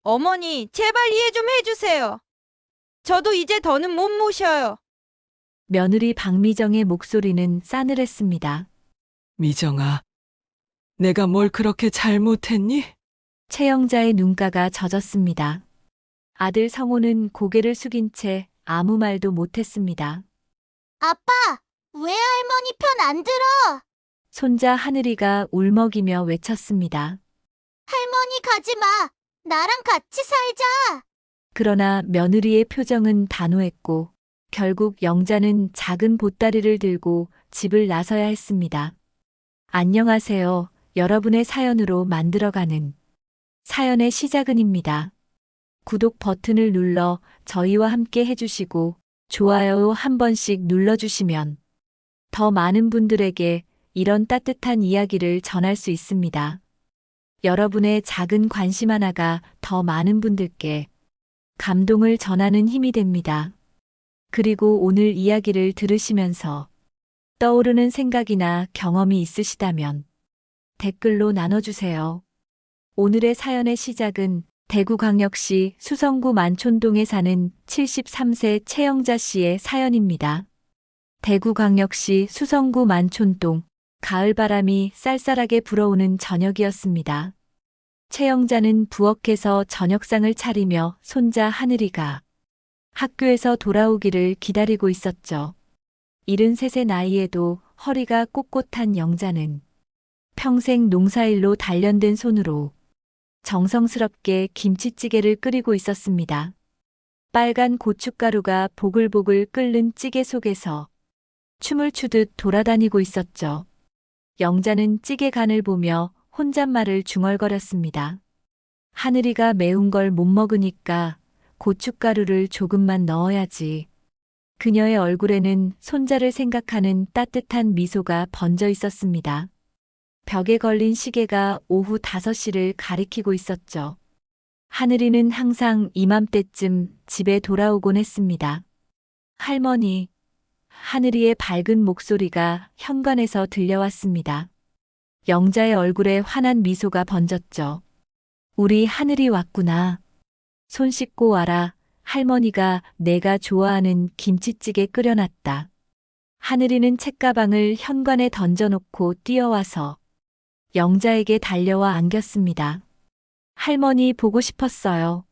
어머니, 제발 이해 좀 해주세요. 저도 이제 더는 못 모셔요. 며느리 박미정의 목소리는 싸늘했습니다. 미정아, 내가 뭘 그렇게 잘못했니? 최영자의 눈가가 젖었습니다. 아들 성호는 고개를 숙인 채 아무 말도 못했습니다. 아빠, 왜 할머니 편 안 들어? 손자 하늘이가 울먹이며 외쳤습니다. 할머니 가지 마. 나랑 같이 살자. 그러나 며느리의 표정은 단호했고 결국 영자는 작은 보따리를 들고 집을 나서야 했습니다. 안녕하세요. 여러분의 사연으로 만들어가는 사연의 시작은입니다. 구독 버튼을 눌러 저희와 함께 해주시고 좋아요 한 번씩 눌러주시면 더 많은 분들에게 이런 따뜻한 이야기를 전할 수 있습니다. 여러분의 작은 관심 하나가 더 많은 분들께 감동을 전하는 힘이 됩니다. 그리고 오늘 이야기를 들으시면서 떠오르는 생각이나 경험이 있으시다면 댓글로 나눠주세요. 오늘의 사연의 시작은 대구광역시 수성구 만촌동에 사는 73세 최영자 씨의 사연입니다. 대구광역시 수성구 만촌동, 가을바람이 쌀쌀하게 불어오는 저녁이었습니다. 최영자는 부엌에서 저녁상을 차리며 손자 하늘이가 학교에서 돌아오기를 기다리고 있었죠. 73의 나이에도 허리가 꼿꼿한 영자는 평생 농사일로 단련된 손으로 정성스럽게 김치찌개를 끓이고 있었습니다. 빨간 고춧가루가 보글보글 끓는 찌개 속에서 춤을 추듯 돌아다니고 있었죠. 영자는 찌개 간을 보며 혼잣말을 중얼거렸습니다. 하늘이가 매운 걸 못 먹으니까 고춧가루를 조금만 넣어야지. 그녀의 얼굴에는 손자를 생각하는 따뜻한 미소가 번져 있었습니다. 벽에 걸린 시계가 오후 5시를 가리키고 있었죠. 하늘이는 항상 이맘때쯤 집에 돌아오곤 했습니다. 할머니, 하늘이의 밝은 목소리가 현관에서 들려왔습니다. 영자의 얼굴에 환한 미소가 번졌죠. 우리 하늘이 왔구나. 손 씻고 와라. 할머니가 내가 좋아하는 김치찌개 끓여놨다. 하늘이는 책가방을 현관에 던져놓고 뛰어와서 영자에게 달려와 안겼습니다. 할머니 보고 싶었어요.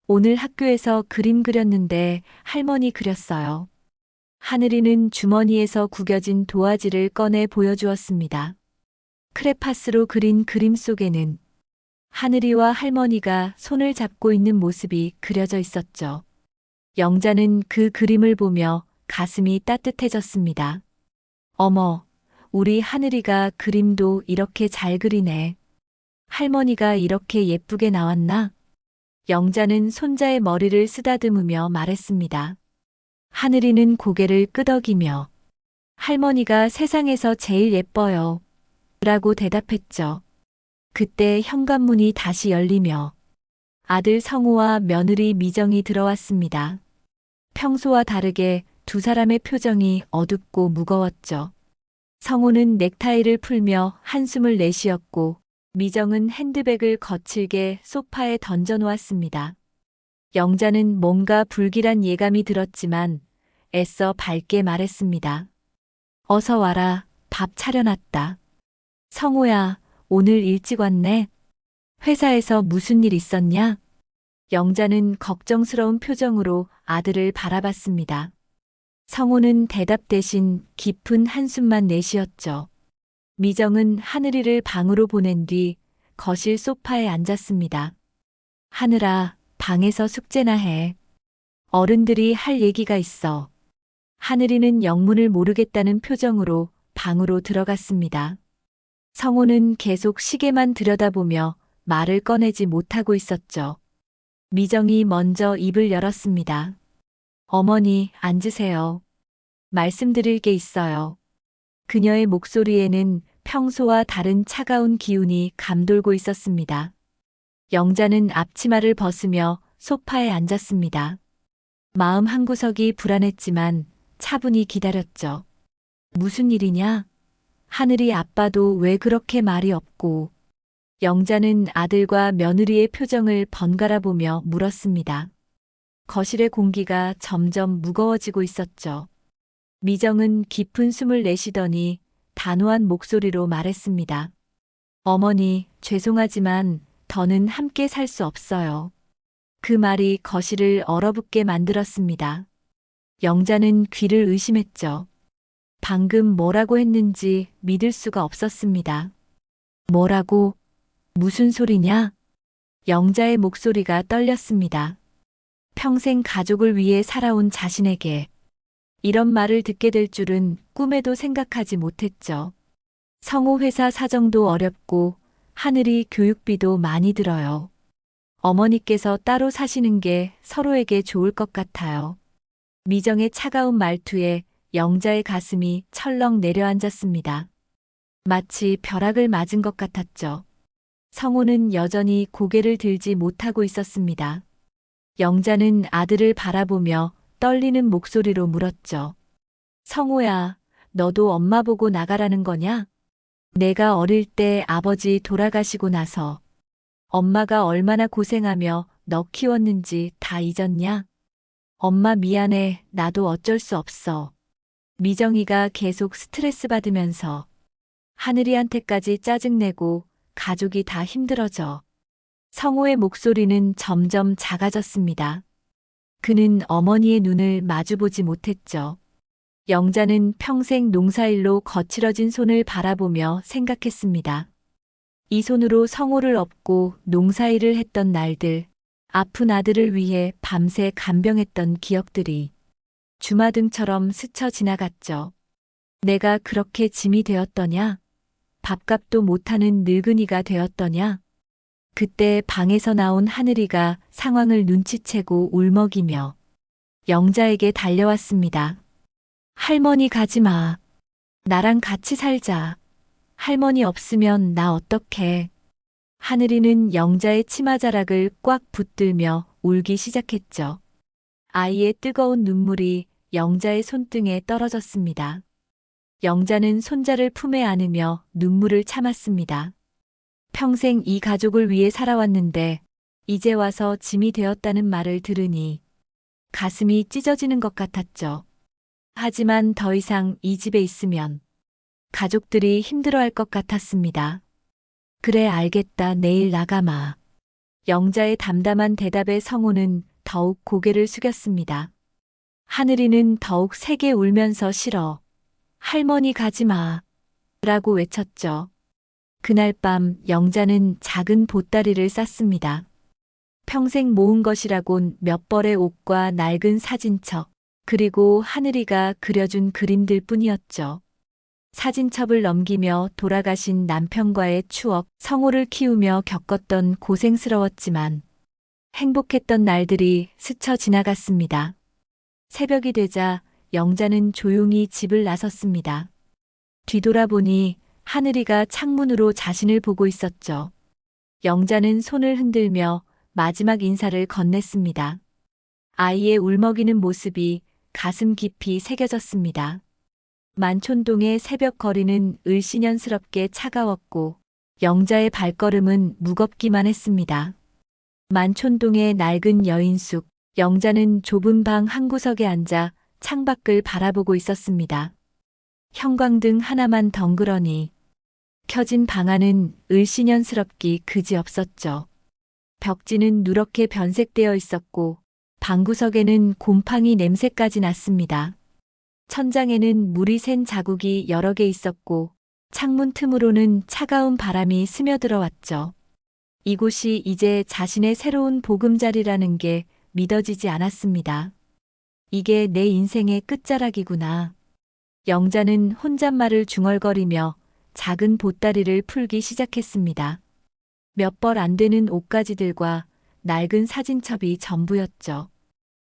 오늘 학교에서 그림 그렸는데 할머니 그렸어요. 하늘이는 주머니에서 구겨진 도화지를 꺼내 보여주었습니다. 크레파스로 그린 그림 속에는 하늘이와 할머니가 손을 잡고 있는 모습이 그려져 있었죠. 영자는 그 그림을 보며 가슴이 따뜻해졌습니다. 어머, 우리 하늘이가 그림도 이렇게 잘 그리네. 할머니가 이렇게 예쁘게 나왔나? 영자는 손자의 머리를 쓰다듬으며 말했습니다. 하늘이는 고개를 끄덕이며 할머니가 세상에서 제일 예뻐요. 라고 대답했죠. 그때 현관문이 다시 열리며 아들 성우와 며느리 미정이 들어왔습니다. 평소와 다르게 두 사람의 표정이 어둡고 무거웠죠. 성우는 넥타이를 풀며 한숨을 내쉬었고 미정은 핸드백을 거칠게 소파에 던져놓았습니다. 영자는 뭔가 불길한 예감이 들었지만 애써 밝게 말했습니다. 어서 와라, 밥 차려놨다. 성우야, 오늘 일찍 왔네. 회사에서 무슨 일 있었냐? 영자는 걱정스러운 표정으로 아들을 바라봤습니다. 성우는 대답 대신 깊은 한숨만 내쉬었죠. 미정은 하늘이를 방으로 보낸 뒤 거실 소파에 앉았습니다. 하늘아, 방에서 숙제나 해. 어른들이 할 얘기가 있어. 하늘이는 영문을 모르겠다는 표정으로 방으로 들어갔습니다. 성호는 계속 시계만 들여다보며 말을 꺼내지 못하고 있었죠. 미정이 먼저 입을 열었습니다. 어머니, 앉으세요. 말씀드릴 게 있어요. 그녀의 목소리에는 평소와 다른 차가운 기운이 감돌고 있었습니다. 영자는 앞치마를 벗으며 소파에 앉았습니다. 마음 한구석이 불안했지만 차분히 기다렸죠. 무슨 일이냐? 하늘이 아빠도 왜 그렇게 말이 없고 영자는 아들과 며느리의 표정을 번갈아 보며 물었습니다. 거실의 공기가 점점 무거워지고 있었죠. 미정은 깊은 숨을 내쉬더니 단호한 목소리로 말했습니다. 어머니, 죄송하지만 더는 함께 살 수 없어요. 그 말이 거실을 얼어붙게 만들었습니다. 영자는 귀를 의심했죠. 방금 뭐라고 했는지 믿을 수가 없었습니다. 뭐라고? 무슨 소리냐? 영자의 목소리가 떨렸습니다. 평생 가족을 위해 살아온 자신에게 이런 말을 듣게 될 줄은 꿈에도 생각하지 못했죠. 성우 회사 사정도 어렵고 하늘이 교육비도 많이 들어요. 어머니께서 따로 사시는 게 서로에게 좋을 것 같아요. 미정의 차가운 말투에 영자의 가슴이 철렁 내려앉았습니다. 마치 벼락을 맞은 것 같았죠. 성호는 여전히 고개를 들지 못하고 있었습니다. 영자는 아들을 바라보며 떨리는 목소리로 물었죠. 성호야, 너도 엄마 보고 나가라는 거냐? 내가 어릴 때 아버지 돌아가시고 나서 엄마가 얼마나 고생하며 너 키웠는지 다 잊었냐? 엄마 미안해, 나도 어쩔 수 없어. 미정이가 계속 스트레스 받으면서 하늘이한테까지 짜증내고 가족이 다 힘들어져. 성호의 목소리는 점점 작아졌습니다. 그는 어머니의 눈을 마주보지 못했죠. 영자는 평생 농사일로 거칠어진 손을 바라보며 생각했습니다. 이 손으로 성호를 업고 농사일을 했던 날들, 아픈 아들을 위해 밤새 간병했던 기억들이 주마등처럼 스쳐 지나갔죠. 내가 그렇게 짐이 되었더냐? 밥값도 못하는 늙은이가 되었더냐? 그때 방에서 나온 하늘이가 상황을 눈치채고 울먹이며 영자에게 달려왔습니다. 할머니 가지 마. 나랑 같이 살자. 할머니 없으면 나 어떡해. 하늘이는 영자의 치마자락을 꽉 붙들며 울기 시작했죠. 아이의 뜨거운 눈물이 영자의 손등에 떨어졌습니다. 영자는 손자를 품에 안으며 눈물을 참았습니다. 평생 이 가족을 위해 살아왔는데 이제 와서 짐이 되었다는 말을 들으니 가슴이 찢어지는 것 같았죠. 하지만 더 이상 이 집에 있으면 가족들이 힘들어할 것 같았습니다. 그래 알겠다, 내일 나가마. 영자의 담담한 대답에 성호는 더욱 고개를 숙였습니다. 하늘이는 더욱 세게 울면서 싫어. 할머니 가지 마. 라고 외쳤죠. 그날 밤 영자는 작은 보따리를 쌌습니다. 평생 모은 것이라곤 몇 벌의 옷과 낡은 사진첩, 그리고 하늘이가 그려준 그림들 뿐이었죠. 사진첩을 넘기며 돌아가신 남편과의 추억, 성호를 키우며 겪었던 고생스러웠지만 행복했던 날들이 스쳐 지나갔습니다. 새벽이 되자 영자는 조용히 집을 나섰습니다. 뒤돌아보니 하늘이가 창문으로 자신을 보고 있었죠. 영자는 손을 흔들며 마지막 인사를 건넸습니다. 아이의 울먹이는 모습이 가슴 깊이 새겨졌습니다. 만촌동의 새벽 거리는 을씨년스럽게 차가웠고 영자의 발걸음은 무겁기만 했습니다. 만촌동의 낡은 여인숙, 영자는 좁은 방 한 구석에 앉아 창밖을 바라보고 있었습니다. 형광등 하나만 덩그러니 켜진 방 안은 을씨년스럽기 그지없었죠. 벽지는 누렇게 변색되어 있었고 방구석에는 곰팡이 냄새까지 났습니다. 천장에는 물이 샌 자국이 여러 개 있었고 창문 틈으로는 차가운 바람이 스며들어왔죠. 이곳이 이제 자신의 새로운 보금자리라는 게 믿어지지 않았습니다. 이게 내 인생의 끝자락이구나. 영자는 혼잣말을 중얼거리며 작은 보따리를 풀기 시작했습니다. 몇 벌 안 되는 옷가지들과 낡은 사진첩이 전부였죠.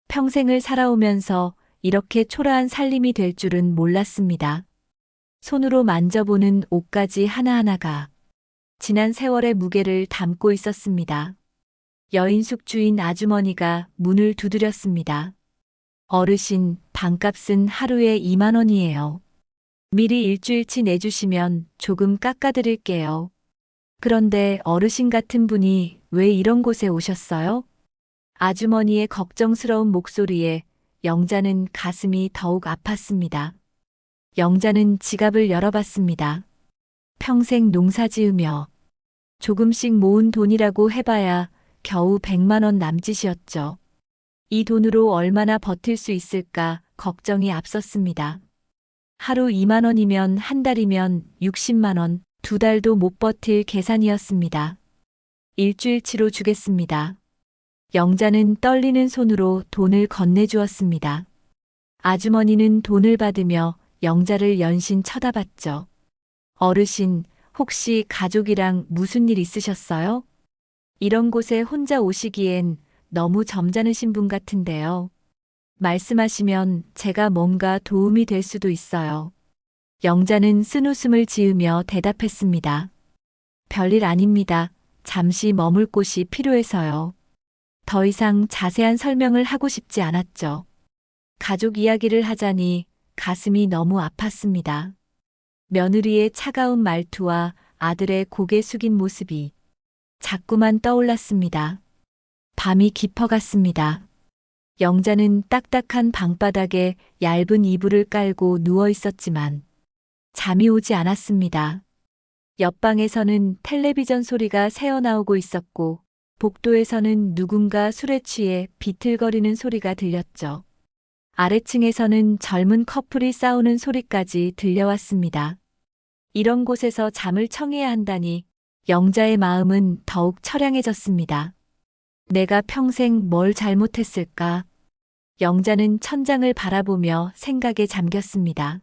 평생을 살아오면서 이렇게 초라한 살림이 될 줄은 몰랐습니다. 손으로 만져보는 옷가지 하나하나가 지난 세월의 무게를 담고 있었습니다. 여인숙 주인 아주머니가 문을 두드렸습니다. 어르신, 방값은 하루에 2만 원이에요. 미리 일주일치 내주시면 조금 깎아드릴게요. 그런데 어르신 같은 분이 왜 이런 곳에 오셨어요? 아주머니의 걱정스러운 목소리에 영자는 가슴이 더욱 아팠습니다. 영자는 지갑을 열어봤습니다. 평생 농사 지으며 조금씩 모은 돈이라고 해봐야 겨우 100만 원 남짓이었죠. 이 돈으로 얼마나 버틸 수 있을까 걱정이 앞섰습니다. 하루 2만 원이면 한 달이면 60만 원, 두 달도 못 버틸 계산이었습니다. 일주일치로 주겠습니다. 영자는 떨리는 손으로 돈을 건네주었습니다. 아주머니는 돈을 받으며 영자를 연신 쳐다봤죠. 어르신, 혹시 가족이랑 무슨 일 있으셨어요? 이런 곳에 혼자 오시기엔 너무 점잖으신 분 같은데요. 말씀하시면 제가 뭔가 도움이 될 수도 있어요. 영자는 쓴웃음을 지으며 대답했습니다. 별일 아닙니다. 잠시 머물 곳이 필요해서요. 더 이상 자세한 설명을 하고 싶지 않았죠. 가족 이야기를 하자니 가슴이 너무 아팠습니다. 며느리의 차가운 말투와 아들의 고개 숙인 모습이 자꾸만 떠올랐습니다. 밤이 깊어갔습니다. 영자는 딱딱한 방바닥에 얇은 이불을 깔고 누워 있었지만 잠이 오지 않았습니다. 옆방에서는 텔레비전 소리가 새어나오고 있었고 복도에서는 누군가 술에 취해 비틀거리는 소리가 들렸죠. 아래층에서는 젊은 커플이 싸우는 소리까지 들려왔습니다. 이런 곳에서 잠을 청해야 한다니 영자의 마음은 더욱 처량해졌습니다. 내가 평생 뭘 잘못했을까? 영자는 천장을 바라보며 생각에 잠겼습니다.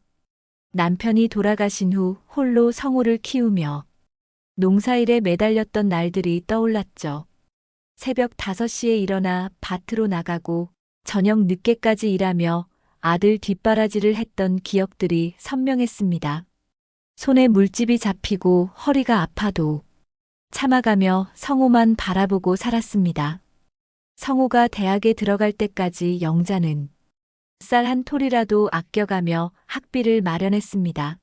남편이 돌아가신 후 홀로 성호를 키우며 농사일에 매달렸던 날들이 떠올랐죠. 새벽 5시에 일어나 밭으로 나가고 저녁 늦게까지 일하며 아들 뒷바라지를 했던 기억들이 선명했습니다. 손에 물집이 잡히고 허리가 아파도 참아가며 성호만 바라보고 살았습니다. 성호가 대학에 들어갈 때까지 영자는 쌀 한 톨이라도 아껴가며 학비를 마련했습니다.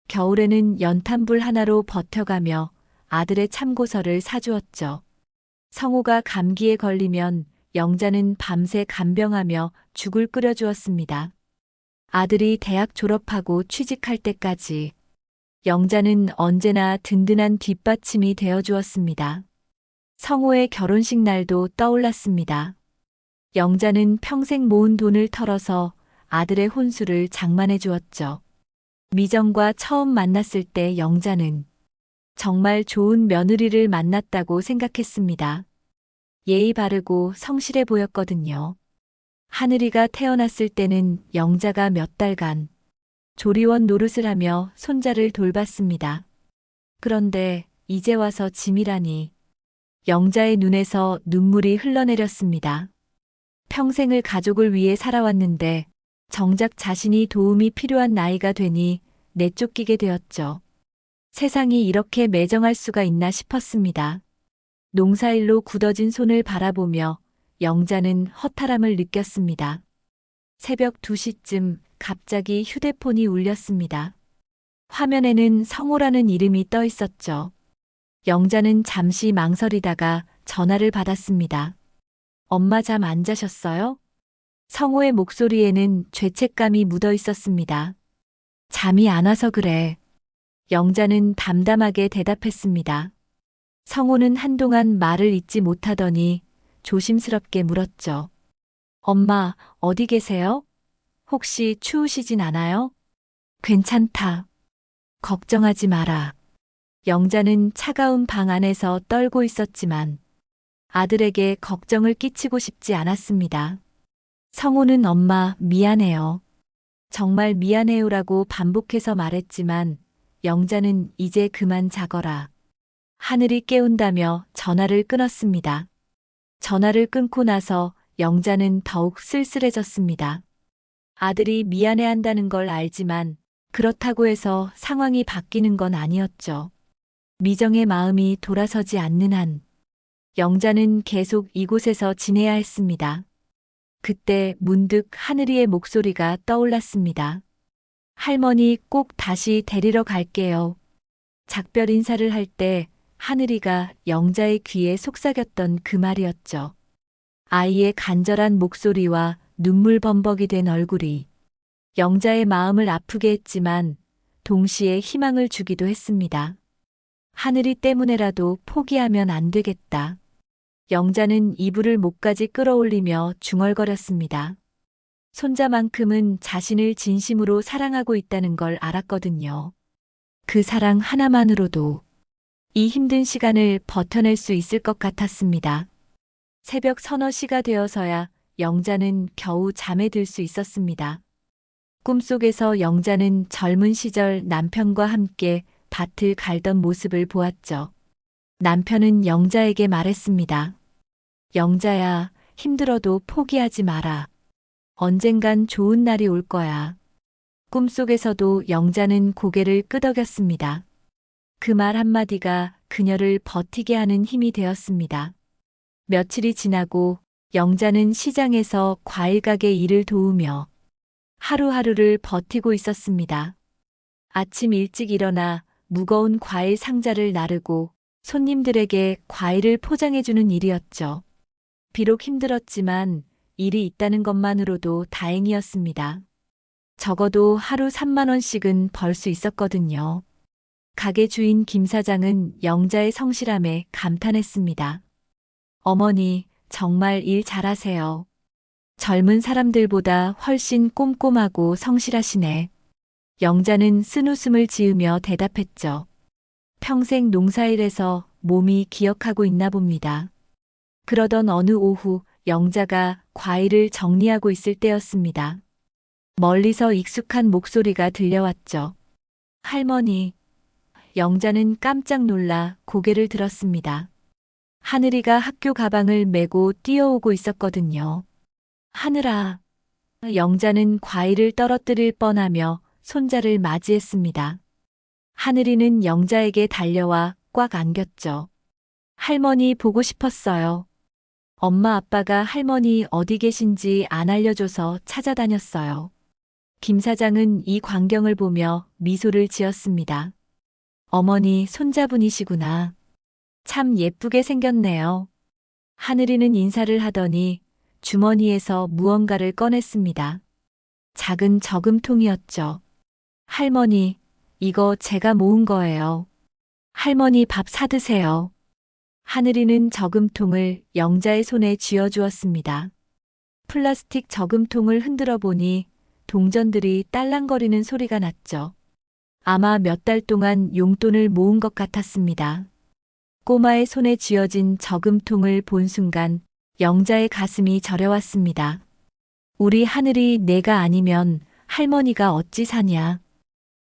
겨울에는 연탄불 하나로 버텨가며 아들의 참고서를 사주었죠. 성호가 감기에 걸리면 영자는 밤새 간병하며 죽을 끓여주었습니다. 아들이 대학 졸업하고 취직할 때까지 영자는 언제나 든든한 뒷받침이 되어주었습니다. 성호의 결혼식 날도 떠올랐습니다. 영자는 평생 모은 돈을 털어서 아들의 혼수를 장만해 주었죠. 미정과 처음 만났을 때 영자는 정말 좋은 며느리를 만났다고 생각했습니다. 예의 바르고 성실해 보였거든요. 하늘이가 태어났을 때는 영자가 몇 달간 조리원 노릇을 하며 손자를 돌봤습니다. 그런데 이제 와서 짐이라니 영자의 눈에서 눈물이 흘러내렸습니다. 평생을 가족을 위해 살아왔는데 정작 자신이 도움이 필요한 나이가 되니 내쫓기게 되었죠. 세상이 이렇게 매정할 수가 있나 싶었습니다. 농사일로 굳어진 손을 바라보며 영자는 허탈함을 느꼈습니다. 새벽 2시쯤 갑자기 휴대폰이 울렸습니다. 화면에는 성호라는 이름이 떠 있었죠. 영자는 잠시 망설이다가 전화를 받았습니다. 엄마 잠 안 자셨어요? 성호의 목소리에는 죄책감이 묻어 있었습니다. 잠이 안 와서 그래. 영자는 담담하게 대답했습니다. 성호는 한동안 말을 잇지 못하더니 조심스럽게 물었죠. 엄마, 어디 계세요? 혹시 추우시진 않아요? 괜찮다. 걱정하지 마라. 영자는 차가운 방 안에서 떨고 있었지만 아들에게 걱정을 끼치고 싶지 않았습니다. 성호는 엄마, 미안해요. 정말 미안해요라고 반복해서 말했지만 영자는 이제 그만 자거라. 하늘이 깨운다며 전화를 끊었습니다. 전화를 끊고 나서 영자는 더욱 쓸쓸해졌습니다. 아들이 미안해한다는 걸 알지만 그렇다고 해서 상황이 바뀌는 건 아니었죠. 미정의 마음이 돌아서지 않는 한 영자는 계속 이곳에서 지내야 했습니다. 그때 문득 하늘이의 목소리가 떠올랐습니다. 할머니 꼭 다시 데리러 갈게요. 작별 인사를 할 때 하늘이가 영자의 귀에 속삭였던 그 말이었죠. 아이의 간절한 목소리와 눈물 범벅이 된 얼굴이 영자의 마음을 아프게 했지만 동시에 희망을 주기도 했습니다. 하늘이 때문에라도 포기하면 안 되겠다. 영자는 이불을 목까지 끌어올리며 중얼거렸습니다. 손자만큼은 자신을 진심으로 사랑하고 있다는 걸 알았거든요. 그 사랑 하나만으로도 이 힘든 시간을 버텨낼 수 있을 것 같았습니다. 새벽 서너 시가 되어서야 영자는 겨우 잠에 들 수 있었습니다. 꿈속에서 영자는 젊은 시절 남편과 함께 밭을 갈던 모습을 보았죠. 남편은 영자에게 말했습니다. 영자야, 힘들어도 포기하지 마라. 언젠간 좋은 날이 올 거야. 꿈속에서도 영자는 고개를 끄덕였습니다. 그 말 한마디가 그녀를 버티게 하는 힘이 되었습니다. 며칠이 지나고 영자는 시장에서 과일 가게 일을 도우며 하루하루를 버티고 있었습니다. 아침 일찍 일어나 무거운 과일 상자를 나르고 손님들에게 과일을 포장해주는 일이었죠. 비록 힘들었지만 일이 있다는 것만으로도 다행이었습니다. 적어도 하루 3만 원씩은 벌 수 있었거든요. 가게 주인 김 사장은 영자의 성실함에 감탄했습니다. 어머니, 정말 일 잘하세요. 젊은 사람들보다 훨씬 꼼꼼하고 성실하시네. 영자는 쓴웃음을 지으며 대답했죠. 평생 농사일해서 몸이 기억하고 있나 봅니다. 그러던 어느 오후 영자가 과일을 정리하고 있을 때였습니다. 멀리서 익숙한 목소리가 들려왔죠. 할머니. 영자는 깜짝 놀라 고개를 들었습니다. 하늘이가 학교 가방을 메고 뛰어오고 있었거든요. 하늘아. 영자는 과일을 떨어뜨릴 뻔하며 손자를 맞이했습니다. 하늘이는 영자에게 달려와 꽉 안겼죠. 할머니 보고 싶었어요. 엄마 아빠가 할머니 어디 계신지 안 알려줘서 찾아다녔어요. 김 사장은 이 광경을 보며 미소를 지었습니다. 어머니 손자분이시구나. 참 예쁘게 생겼네요. 하늘이는 인사를 하더니 주머니에서 무언가를 꺼냈습니다. 작은 저금통이었죠. 할머니, 이거 제가 모은 거예요. 할머니 밥 사드세요. 하늘이는 저금통을 영자의 손에 쥐어주었습니다. 플라스틱 저금통을 흔들어 보니 동전들이 딸랑거리는 소리가 났죠. 아마 몇 달 동안 용돈을 모은 것 같았습니다. 꼬마의 손에 쥐어진 저금통을 본 순간 영자의 가슴이 저려왔습니다. 우리 하늘이 내가 아니면 할머니가 어찌 사냐.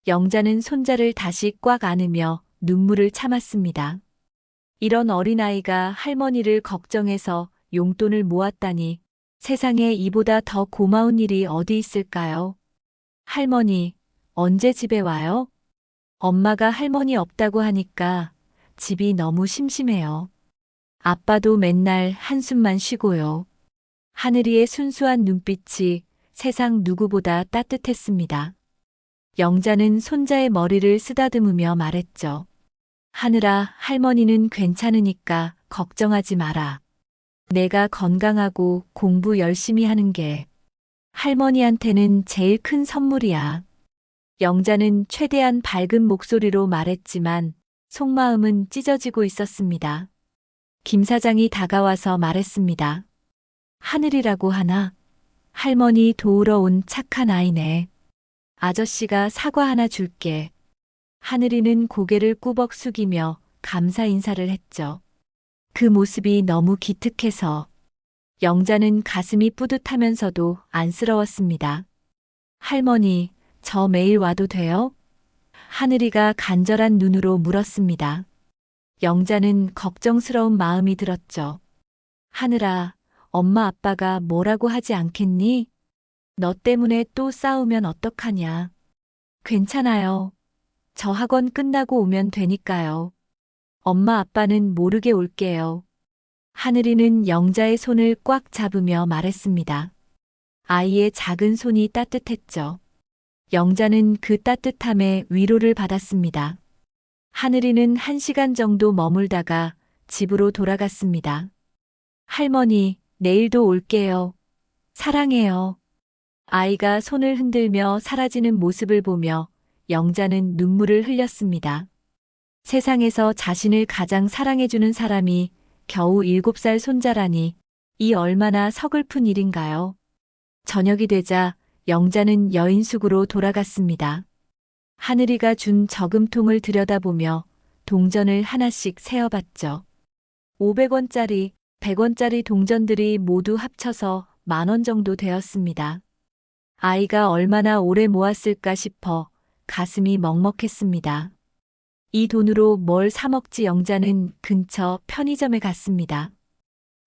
영자는 손자를 다시 꽉 안으며 눈물을 참았습니다. 이런 어린아이가 할머니를 걱정해서 용돈을 모았다니 세상에 이보다 더 고마운 일이 어디 있을까요? 할머니, 언제 집에 와요? 엄마가 할머니 없다고 하니까 집이 너무 심심해요. 아빠도 맨날 한숨만 쉬고요. 하늘이의 순수한 눈빛이 세상 누구보다 따뜻했습니다. 영자는 손자의 머리를 쓰다듬으며 말했죠. 하늘아, 할머니는 괜찮으니까 걱정하지 마라. 내가 건강하고 공부 열심히 하는 게 할머니한테는 제일 큰 선물이야. 영자는 최대한 밝은 목소리로 말했지만 속마음은 찢어지고 있었습니다. 김 사장이 다가와서 말했습니다. 하늘이라고 하나? 할머니 도우러 온 착한 아이네. 아저씨가 사과 하나 줄게. 하늘이는 고개를 꾸벅 숙이며 감사 인사를 했죠. 그 모습이 너무 기특해서 영자는 가슴이 뿌듯하면서도 안쓰러웠습니다. 할머니, 저 매일 와도 돼요? 하늘이가 간절한 눈으로 물었습니다. 영자는 걱정스러운 마음이 들었죠. 하늘아, 엄마 아빠가 뭐라고 하지 않겠니? 너 때문에 또 싸우면 어떡하냐. 괜찮아요. 저 학원 끝나고 오면 되니까요. 엄마 아빠는 모르게 올게요. 하늘이는 영자의 손을 꽉 잡으며 말했습니다. 아이의 작은 손이 따뜻했죠. 영자는 그 따뜻함에 위로를 받았습니다. 하늘이는 1시간 정도 머물다가 집으로 돌아갔습니다. 할머니, 내일도 올게요. 사랑해요. 아이가 손을 흔들며 사라지는 모습을 보며 영자는 눈물을 흘렸습니다. 세상에서 자신을 가장 사랑해주는 사람이 겨우 7살 손자라니 이 얼마나 서글픈 일인가요? 저녁이 되자 영자는 여인숙으로 돌아갔습니다. 하늘이가 준 저금통을 들여다보며 동전을 하나씩 세어봤죠. 500원짜리, 100원짜리 동전들이 모두 합쳐서 10,000원 정도 되었습니다. 아이가 얼마나 오래 모았을까 싶어 가슴이 먹먹했습니다. 이 돈으로 뭘 사 먹지 영자는 근처 편의점에 갔습니다.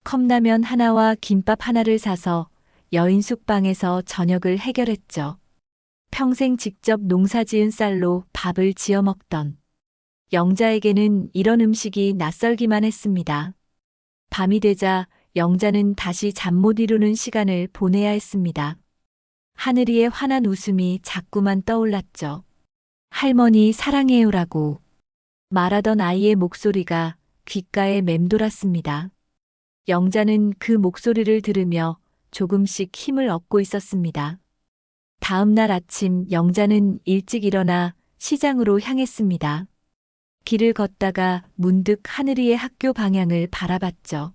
컵라면 하나와 김밥 하나를 사서 여인숙 방에서 저녁을 해결했죠. 평생 직접 농사지은 쌀로 밥을 지어 먹던 영자에게는 이런 음식이 낯설기만 했습니다. 밤이 되자 영자는 다시 잠 못 이루는 시간을 보내야 했습니다. 하늘이의 환한 웃음이 자꾸만 떠올랐죠. 할머니 사랑해요라고 말하던 아이의 목소리가 귓가에 맴돌았습니다. 영자는 그 목소리를 들으며 조금씩 힘을 얻고 있었습니다. 다음 날 아침 영자는 일찍 일어나 시장으로 향했습니다. 길을 걷다가 문득 하늘이의 학교 방향을 바라봤죠.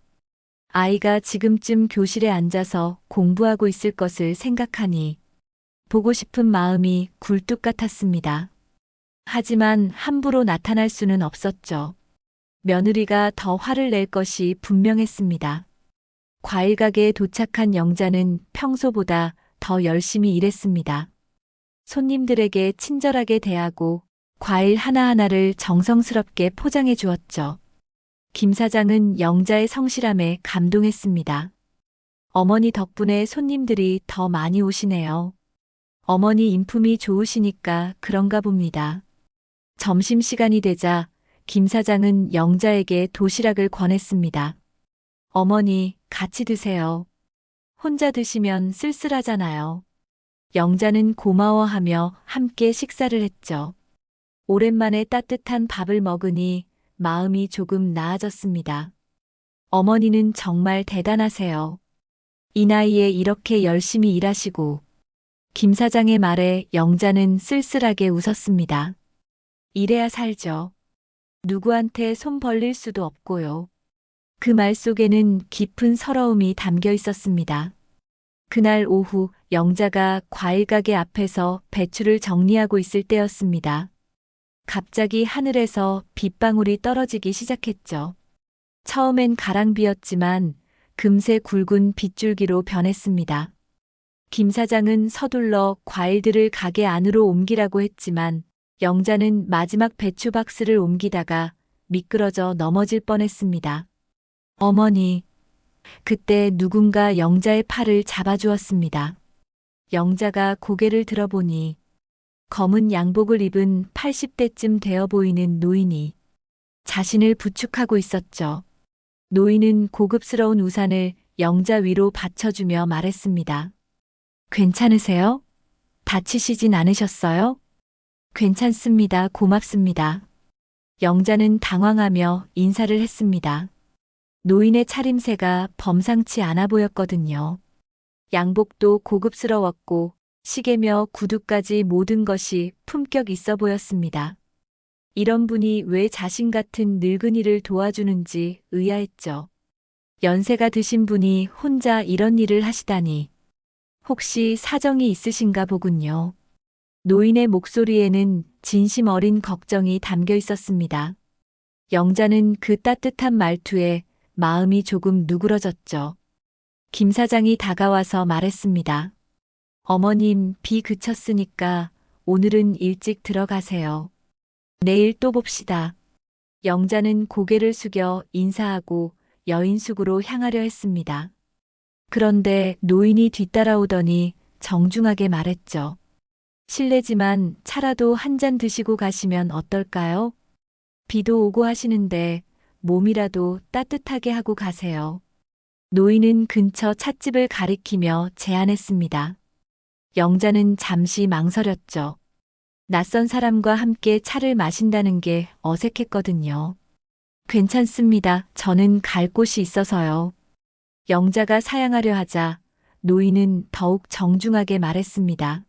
아이가 지금쯤 교실에 앉아서 공부하고 있을 것을 생각하니 보고 싶은 마음이 굴뚝 같았습니다. 하지만 함부로 나타날 수는 없었죠. 며느리가 더 화를 낼 것이 분명했습니다. 과일 가게에 도착한 영자는 평소보다 더 열심히 일했습니다. 손님들에게 친절하게 대하고 과일 하나하나를 정성스럽게 포장해 주었죠. 김 사장은 영자의 성실함에 감동했습니다. 어머니 덕분에 손님들이 더 많이 오시네요. 어머니 인품이 좋으시니까 그런가 봅니다. 점심시간이 되자 김 사장은 영자에게 도시락을 권했습니다. 어머니, 같이 드세요. 혼자 드시면 쓸쓸하잖아요. 영자는 고마워하며 함께 식사를 했죠. 오랜만에 따뜻한 밥을 먹으니 마음이 조금 나아졌습니다. 어머니는 정말 대단하세요. 이 나이에 이렇게 열심히 일하시고 김 사장의 말에 영자는 쓸쓸하게 웃었습니다. 이래야 살죠. 누구한테 손 벌릴 수도 없고요. 그 말 속에는 깊은 서러움이 담겨 있었습니다. 그날 오후 영자가 과일 가게 앞에서 배추를 정리하고 있을 때였습니다. 갑자기 하늘에서 빗방울이 떨어지기 시작했죠. 처음엔 가랑비였지만 금세 굵은 빗줄기로 변했습니다. 김 사장은 서둘러 과일들을 가게 안으로 옮기라고 했지만 영자는 마지막 배추 박스를 옮기다가 미끄러져 넘어질 뻔했습니다. 어머니, 그때 누군가 영자의 팔을 잡아주었습니다. 영자가 고개를 들어보니 검은 양복을 입은 80대쯤 되어 보이는 노인이 자신을 부축하고 있었죠. 노인은 고급스러운 우산을 영자 위로 받쳐주며 말했습니다. 괜찮으세요? 다치시진 않으셨어요? 괜찮습니다. 고맙습니다. 영자는 당황하며 인사를 했습니다. 노인의 차림새가 범상치 않아 보였거든요. 양복도 고급스러웠고 시계며 구두까지 모든 것이 품격 있어 보였습니다. 이런 분이 왜 자신 같은 늙은이를 도와주는지 의아했죠. 연세가 드신 분이 혼자 이런 일을 하시다니. 혹시 사정이 있으신가 보군요. 노인의 목소리에는 진심 어린 걱정이 담겨 있었습니다. 영자는 그 따뜻한 말투에 마음이 조금 누그러졌죠. 김 사장이 다가와서 말했습니다. 어머님, 비 그쳤으니까 오늘은 일찍 들어가세요. 내일 또 봅시다. 영자는 고개를 숙여 인사하고 여인숙으로 향하려 했습니다. 그런데 노인이 뒤따라오더니 정중하게 말했죠. 실례지만 차라도 한 잔 드시고 가시면 어떨까요? 비도 오고 하시는데 몸이라도 따뜻하게 하고 가세요. 노인은 근처 찻집을 가리키며 제안했습니다. 영자는 잠시 망설였죠. 낯선 사람과 함께 차를 마신다는 게 어색했거든요. 괜찮습니다. 저는 갈 곳이 있어서요. 영자가 사양하려 하자 노인은 더욱 정중하게 말했습니다.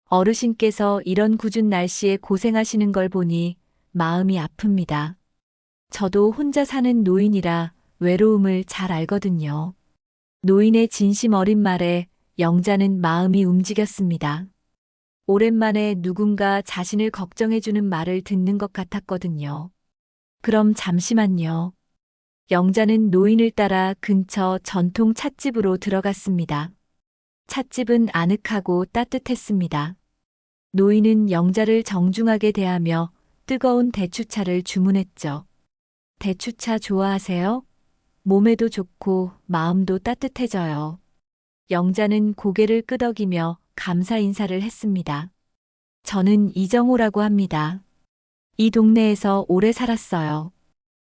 어르신께서 이런 궂은 날씨에 고생하시는 걸 보니 마음이 아픕니다. 저도 혼자 사는 노인이라 외로움을 잘 알거든요. 노인의 진심 어린 말에 영자는 마음이 움직였습니다. 오랜만에 누군가 자신을 걱정해주는 말을 듣는 것 같았거든요. 그럼 잠시만요. 영자는 노인을 따라 근처 전통 찻집으로 들어갔습니다. 찻집은 아늑하고 따뜻했습니다. 노인은 영자를 정중하게 대하며 뜨거운 대추차를 주문했죠. 대추차 좋아하세요? 몸에도 좋고 마음도 따뜻해져요. 영자는 고개를 끄덕이며 감사 인사를 했습니다. 저는 이정호라고 합니다. 이 동네에서 오래 살았어요.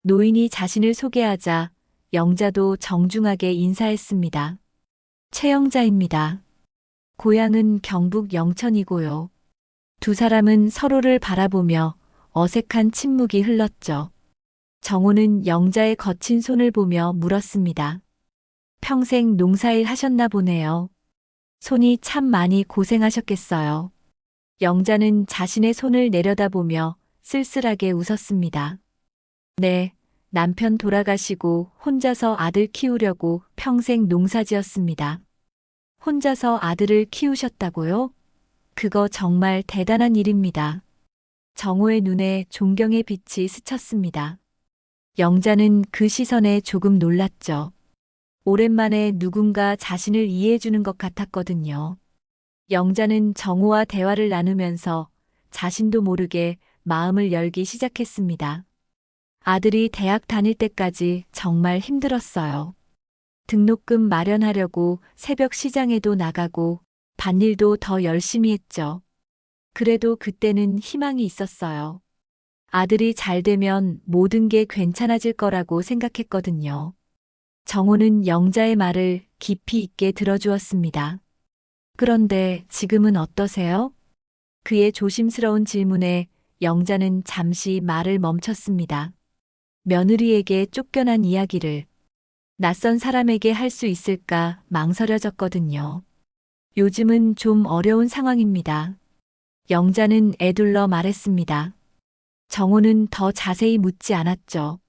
노인이 자신을 소개하자 영자도 정중하게 인사했습니다. 최영자입니다. 고향은 경북 영천이고요. 두 사람은 서로를 바라보며 어색한 침묵이 흘렀죠. 정호는 영자의 거친 손을 보며 물었습니다. 평생 농사일 하셨나 보네요. 손이 참 많이 고생하셨겠어요. 영자는 자신의 손을 내려다보며 쓸쓸하게 웃었습니다. 네, 남편 돌아가시고 혼자서 아들 키우려고 평생 농사지었습니다. 혼자서 아들을 키우셨다고요? 그거 정말 대단한 일입니다. 정호의 눈에 존경의 빛이 스쳤습니다. 영자는 그 시선에 조금 놀랐죠. 오랜만에 누군가 자신을 이해해주는 것 같았거든요. 영자는 정호와 대화를 나누면서 자신도 모르게 마음을 열기 시작했습니다. 아들이 대학 다닐 때까지 정말 힘들었어요. 등록금 마련하려고 새벽 시장에도 나가고 밭일도 더 열심히 했죠. 그래도 그때는 희망이 있었어요. 아들이 잘 되면 모든 게 괜찮아질 거라고 생각했거든요. 정호는 영자의 말을 깊이 있게 들어주었습니다. 그런데 지금은 어떠세요? 그의 조심스러운 질문에 영자는 잠시 말을 멈췄습니다. 며느리에게 쫓겨난 이야기를 낯선 사람에게 할 수 있을까 망설여졌거든요. 요즘은 좀 어려운 상황입니다. 영자는 애둘러 말했습니다. 정호는 더 자세히 묻지 않았죠.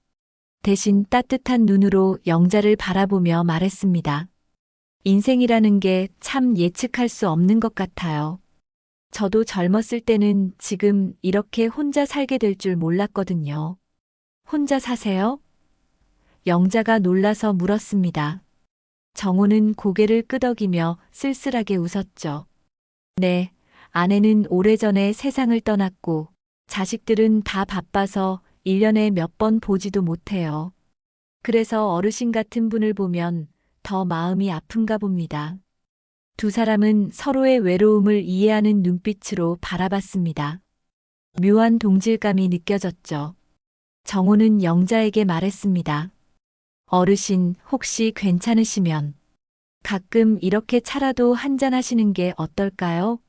대신 따뜻한 눈으로 영자를 바라보며 말했습니다. 인생이라는 게 참 예측할 수 없는 것 같아요. 저도 젊었을 때는 지금 이렇게 혼자 살게 될 줄 몰랐거든요. 혼자 사세요? 영자가 놀라서 물었습니다. 정호는 고개를 끄덕이며 쓸쓸하게 웃었죠. 네, 아내는 오래전에 세상을 떠났고 자식들은 다 바빠서 1년에 몇 번 보지도 못해요. 그래서 어르신 같은 분을 보면 더 마음이 아픈가 봅니다. 두 사람은 서로의 외로움을 이해하는 눈빛으로 바라봤습니다. 묘한 동질감이 느껴졌죠. 정호는 영자에게 말했습니다. 어르신, 혹시 괜찮으시면 가끔 이렇게 차라도 한잔 하시는 게 어떨까요?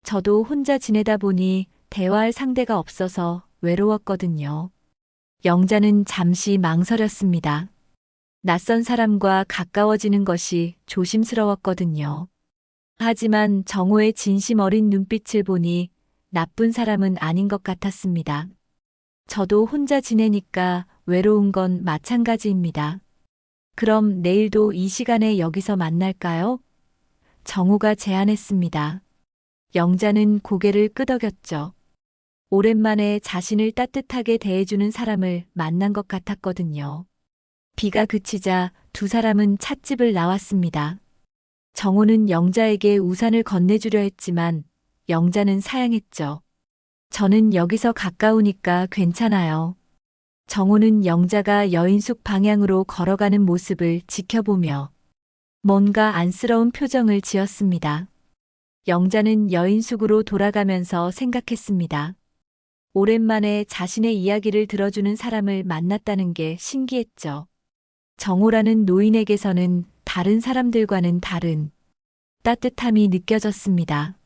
저도 혼자 지내다 보니 대화할 상대가 없어서 외로웠거든요. 영자는 잠시 망설였습니다. 낯선 사람과 가까워지는 것이 조심스러웠거든요. 하지만 정호의 진심 어린 눈빛을 보니 나쁜 사람은 아닌 것 같았습니다. 저도 혼자 지내니까 외로운 건 마찬가지입니다. 그럼 내일도 이 시간에 여기서 만날까요? 정호가 제안했습니다. 영자는 고개를 끄덕였죠. 오랜만에 자신을 따뜻하게 대해주는 사람을 만난 것 같았거든요. 비가 그치자 두 사람은 찻집을 나왔습니다. 정호는 영자에게 우산을 건네주려 했지만 영자는 사양했죠. 저는 여기서 가까우니까 괜찮아요. 정호는 영자가 여인숙 방향으로 걸어가는 모습을 지켜보며 뭔가 안쓰러운 표정을 지었습니다. 영자는 여인숙으로 돌아가면서 생각했습니다. 오랜만에 자신의 이야기를 들어주는 사람을 만났다는 게 신기했죠. 정호라는 노인에게서는 다른 사람들과는 다른 따뜻함이 느껴졌습니다.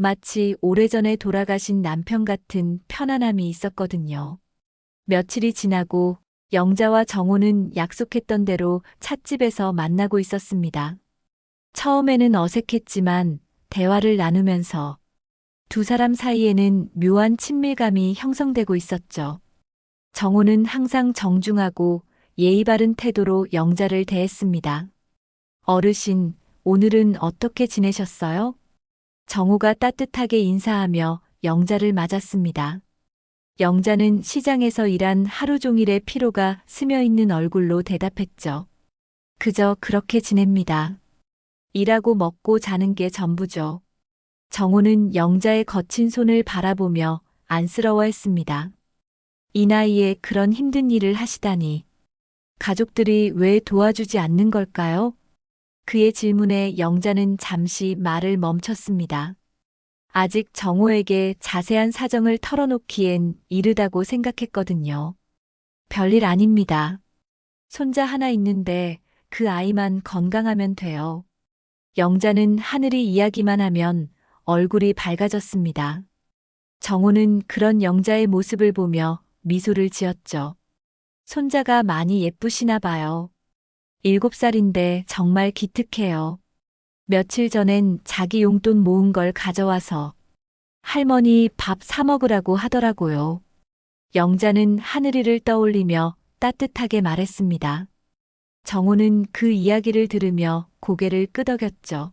마치 오래전에 돌아가신 남편 같은 편안함이 있었거든요. 며칠이 지나고 영자와 정호는 약속했던 대로 찻집에서 만나고 있었습니다. 처음에는 어색했지만 대화를 나누면서 두 사람 사이에는 묘한 친밀감이 형성되고 있었죠. 정호는 항상 정중하고 예의 바른 태도로 영자를 대했습니다. 어르신, 오늘은 어떻게 지내셨어요? 정호가 따뜻하게 인사하며 영자를 맞았습니다. 영자는 시장에서 일한 하루 종일의 피로가 스며있는 얼굴로 대답했죠. 그저 그렇게 지냅니다. 일하고 먹고 자는 게 전부죠. 정호는 영자의 거친 손을 바라보며 안쓰러워했습니다. 이 나이에 그런 힘든 일을 하시다니. 가족들이 왜 도와주지 않는 걸까요? 그의 질문에 영자는 잠시 말을 멈췄습니다. 아직 정호에게 자세한 사정을 털어놓기엔 이르다고 생각했거든요. 별일 아닙니다. 손자 하나 있는데 그 아이만 건강하면 돼요. 영자는 하늘이 이야기만 하면 얼굴이 밝아졌습니다. 정호는 그런 영자의 모습을 보며 미소를 지었죠. 손자가 많이 예쁘시나 봐요. 7살인데 정말 기특해요. 며칠 전엔 자기 용돈 모은 걸 가져와서 할머니 밥 사 먹으라고 하더라고요. 영자는 하늘이를 떠올리며 따뜻하게 말했습니다. 정호는 그 이야기를 들으며 고개를 끄덕였죠.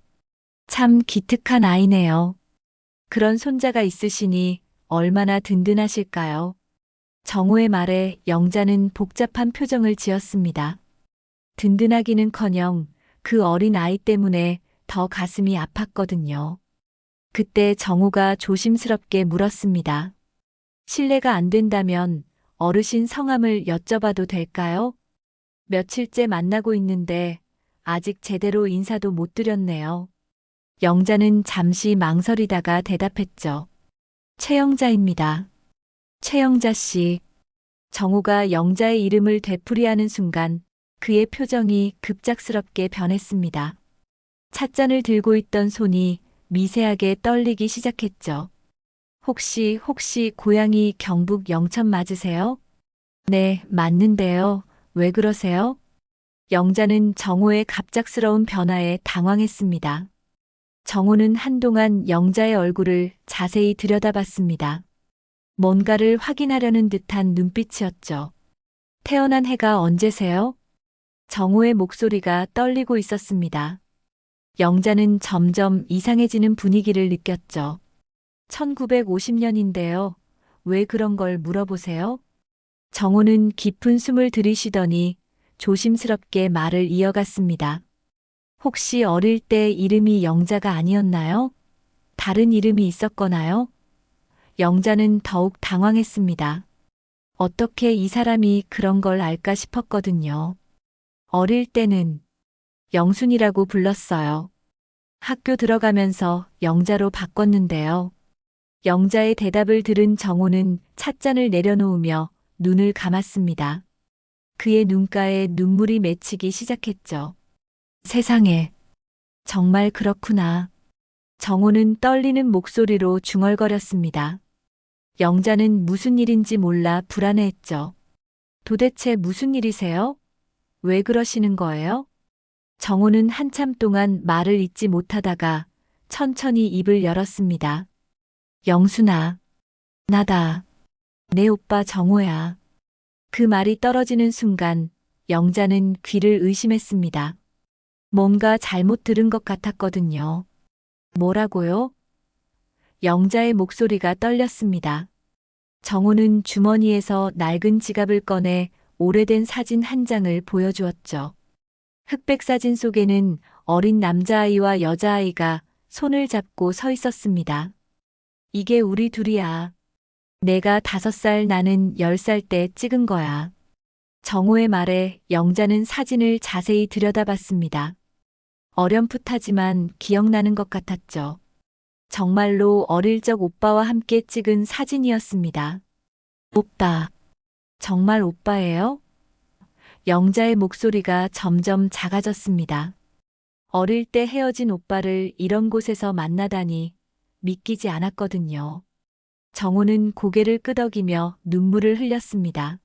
참 기특한 아이네요. 그런 손자가 있으시니 얼마나 든든하실까요? 정호의 말에 영자는 복잡한 표정을 지었습니다. 든든하기는커녕 그 어린 아이 때문에 더 가슴이 아팠거든요. 그때 정호가 조심스럽게 물었습니다. 실례가 안 된다면 어르신 성함을 여쭤봐도 될까요? 며칠째 만나고 있는데 아직 제대로 인사도 못 드렸네요. 영자는 잠시 망설이다가 대답했죠. 최영자입니다. 최영자 씨. 정호가 영자의 이름을 되풀이하는 순간 그의 표정이 급작스럽게 변했습니다. 찻잔을 들고 있던 손이 미세하게 떨리기 시작했죠. 혹시 고향이 경북 영천 맞으세요? 네, 맞는데요. 왜 그러세요? 영자는 정호의 갑작스러운 변화에 당황했습니다. 정호는 한동안 영자의 얼굴을 자세히 들여다봤습니다. 뭔가를 확인하려는 듯한 눈빛이었죠. 태어난 해가 언제세요? 정호의 목소리가 떨리고 있었습니다. 영자는 점점 이상해지는 분위기를 느꼈죠. 1950년인데요. 왜 그런 걸 물어보세요? 정호는 깊은 숨을 들이쉬더니 조심스럽게 말을 이어갔습니다. 혹시 어릴 때 이름이 영자가 아니었나요? 다른 이름이 있었거나요? 영자는 더욱 당황했습니다. 어떻게 이 사람이 그런 걸 알까 싶었거든요. 어릴 때는 영순이라고 불렀어요. 학교 들어가면서 영자로 바꿨는데요. 영자의 대답을 들은 정호는 찻잔을 내려놓으며 눈을 감았습니다. 그의 눈가에 눈물이 맺히기 시작했죠. 세상에, 정말 그렇구나. 정호는 떨리는 목소리로 중얼거렸습니다. 영자는 무슨 일인지 몰라 불안해했죠. 도대체 무슨 일이세요? 왜 그러시는 거예요? 정호는 한참 동안 말을 잇지 못하다가 천천히 입을 열었습니다. 영순아, 나다. 내 오빠 정호야. 그 말이 떨어지는 순간 영자는 귀를 의심했습니다. 뭔가 잘못 들은 것 같았거든요. 뭐라고요? 영자의 목소리가 떨렸습니다. 정호는 주머니에서 낡은 지갑을 꺼내 오래된 사진 한 장을 보여주었죠. 흑백 사진 속에는 어린 남자아이와 여자아이가 손을 잡고 서 있었습니다. 이게 우리 둘이야. 내가 5살, 나는 10살 때 찍은 거야. 정호의 말에 영자는 사진을 자세히 들여다봤습니다. 어렴풋하지만 기억나는 것 같았죠. 정말로 어릴 적 오빠와 함께 찍은 사진이었습니다. 오빠, 정말 오빠예요? 영자의 목소리가 점점 작아졌습니다. 어릴 때 헤어진 오빠를 이런 곳에서 만나다니 믿기지 않았거든요. 정호는 고개를 끄덕이며 눈물을 흘렸습니다.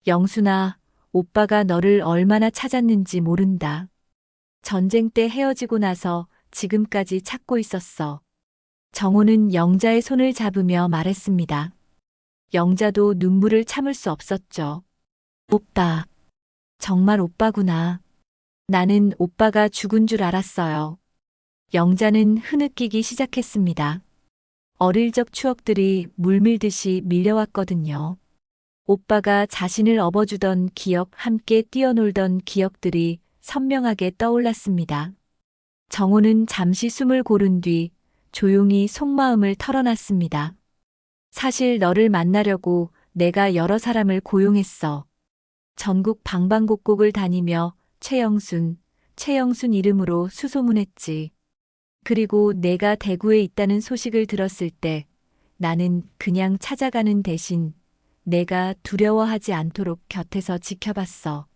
영순아, 오빠가 너를 얼마나 찾았는지 모른다. 전쟁 때 헤어지고 나서 지금까지 찾고 있었어. 정호는 영자의 손을 잡으며 말했습니다. 영자도 눈물을 참을 수 없었죠. 오빠. 정말 오빠구나. 나는 오빠가 죽은 줄 알았어요. 영자는 흐느끼기 시작했습니다. 어릴 적 추억들이 물밀듯이 밀려왔거든요. 오빠가 자신을 업어주던 기억, 함께 뛰어놀던 기억들이 선명하게 떠올랐습니다. 정호는 잠시 숨을 고른 뒤 조용히 속마음을 털어놨습니다. 사실 너를 만나려고 내가 여러 사람을 고용했어. 전국 방방곡곡을 다니며 최영순 이름으로 수소문했지. 그리고 내가 대구에 있다는 소식을 들었을 때 나는 그냥 찾아가는 대신 내가 두려워하지 않도록 곁에서 지켜봤어.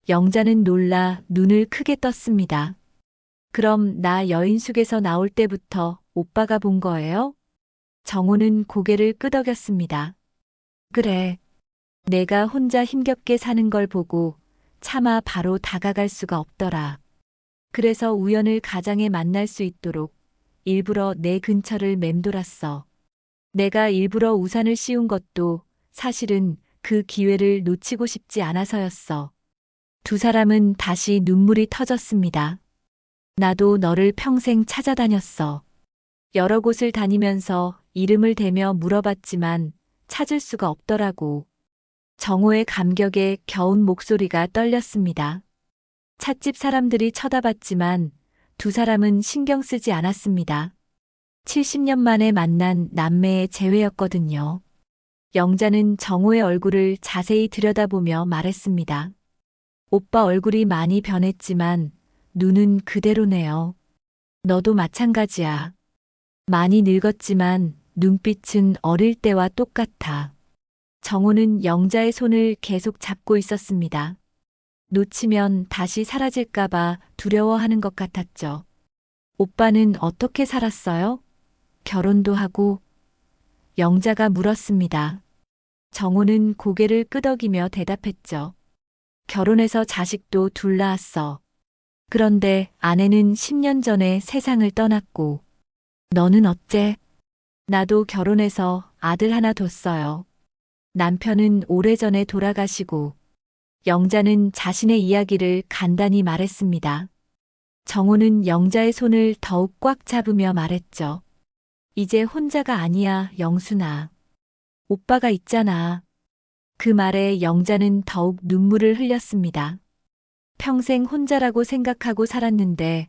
영자는 놀라 눈을 크게 떴습니다. 그럼 나 여인숙에서 나올 때부터 오빠가 본 거예요? 정호는 고개를 끄덕였습니다. 그래. 내가 혼자 힘겹게 사는 걸 보고 차마 바로 다가갈 수가 없더라. 그래서 우연을 가장에 만날 수 있도록 일부러 내 근처를 맴돌았어. 내가 일부러 우산을 씌운 것도 사실은 그 기회를 놓치고 싶지 않아서였어. 두 사람은 다시 눈물이 터졌습니다. 나도 너를 평생 찾아다녔어. 여러 곳을 다니면서 이름을 대며 물어봤지만 찾을 수가 없더라고. 정호의 감격에 겨운 목소리가 떨렸습니다. 찻집 사람들이 쳐다봤지만 두 사람은 신경 쓰지 않았습니다. 70년 만에 만난 남매의 재회였거든요. 영자는 정호의 얼굴을 자세히 들여다보며 말했습니다. 오빠 얼굴이 많이 변했지만 눈은 그대로네요. 너도 마찬가지야. 많이 늙었지만 눈빛은 어릴 때와 똑같아. 정호는 영자의 손을 계속 잡고 있었습니다. 놓치면 다시 사라질까봐 두려워하는 것 같았죠. 오빠는 어떻게 살았어요? 결혼도 하고? 영자가 물었습니다. 정호는 고개를 끄덕이며 대답했죠. 결혼해서 자식도 둘 낳았어. 그런데 아내는 10년 전에 세상을 떠났고, 너는 어째? 나도 결혼해서 아들 하나 뒀어요. 남편은 오래전에 돌아가시고, 영자는 자신의 이야기를 간단히 말했습니다. 정호는 영자의 손을 더욱 꽉 잡으며 말했죠. 이제 혼자가 아니야, 영순아. 오빠가 있잖아. 그 말에 영자는 더욱 눈물을 흘렸습니다. 평생 혼자라고 생각하고 살았는데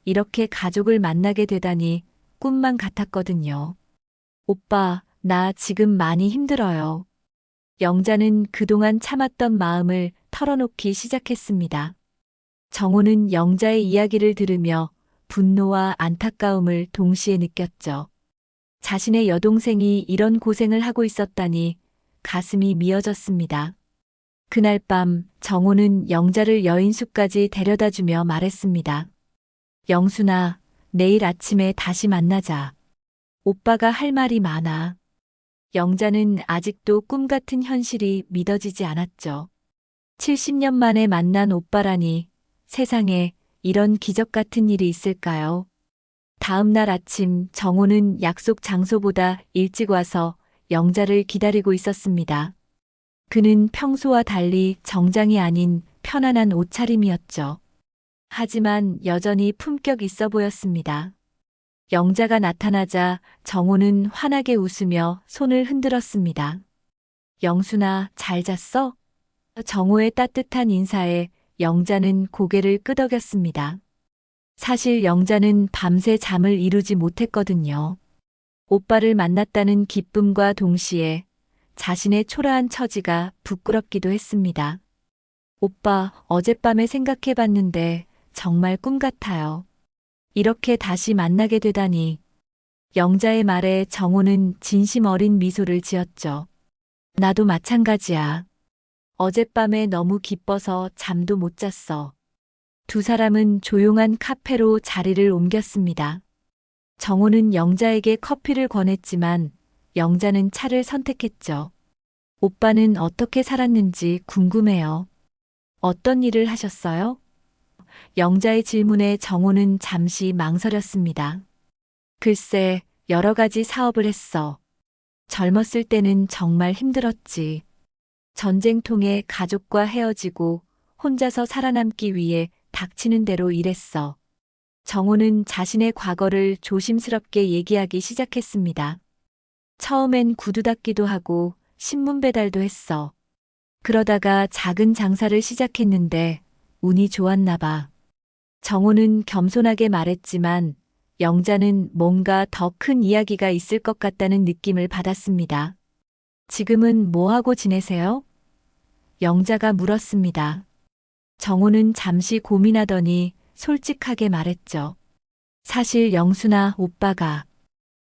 이렇게 가족을 만나게 되다니 꿈만 같았거든요. 오빠, 나 지금 많이 힘들어요. 영자는 그동안 참았던 마음을 털어놓기 시작했습니다. 정호는 영자의 이야기를 들으며 분노와 안타까움을 동시에 느꼈죠. 자신의 여동생이 이런 고생을 하고 있었다니 가슴이 미어졌습니다. 그날 밤 정호는 영자를 여인숙까지 데려다주며 말했습니다. 영순아, 내일 아침에 다시 만나자. 오빠가 할 말이 많아. 영자는 아직도 꿈 같은 현실이 믿어지지 않았죠. 70년 만에 만난 오빠라니 세상에 이런 기적 같은 일이 있을까요? 다음 날 아침 정호는 약속 장소보다 일찍 와서 영자를 기다리고 있었습니다. 그는 평소와 달리 정장이 아닌 편안한 옷차림이었죠. 하지만 여전히 품격 있어 보였습니다. 영자가 나타나자 정호는 환하게 웃으며 손을 흔들었습니다. 영순아, 잘 잤어? 정호의 따뜻한 인사에 영자는 고개를 끄덕였습니다. 사실 영자는 밤새 잠을 이루지 못했거든요. 오빠를 만났다는 기쁨과 동시에 자신의 초라한 처지가 부끄럽기도 했습니다. 오빠, 어젯밤에 생각해봤는데 정말 꿈 같아요. 이렇게 다시 만나게 되다니. 영자의 말에 정호는 진심 어린 미소를 지었죠. 나도 마찬가지야. 어젯밤에 너무 기뻐서 잠도 못 잤어. 두 사람은 조용한 카페로 자리를 옮겼습니다. 정호는 영자에게 커피를 권했지만 영자는 차를 선택했죠. 오빠는 어떻게 살았는지 궁금해요. 어떤 일을 하셨어요? 영자의 질문에 정호는 잠시 망설였습니다. 글쎄, 여러 가지 사업을 했어. 젊었을 때는 정말 힘들었지. 전쟁통에 가족과 헤어지고 혼자서 살아남기 위해 닥치는 대로 일했어. 정호는 자신의 과거를 조심스럽게 얘기하기 시작했습니다. 처음엔 구두 닦기도 하고 신문 배달도 했어. 그러다가 작은 장사를 시작했는데 운이 좋았나 봐. 정호는 겸손하게 말했지만 영자는 뭔가 더 큰 이야기가 있을 것 같다는 느낌을 받았습니다. 지금은 뭐 하고 지내세요? 영자가 물었습니다. 정호는 잠시 고민하더니 솔직하게 말했죠. 사실 영수나 오빠가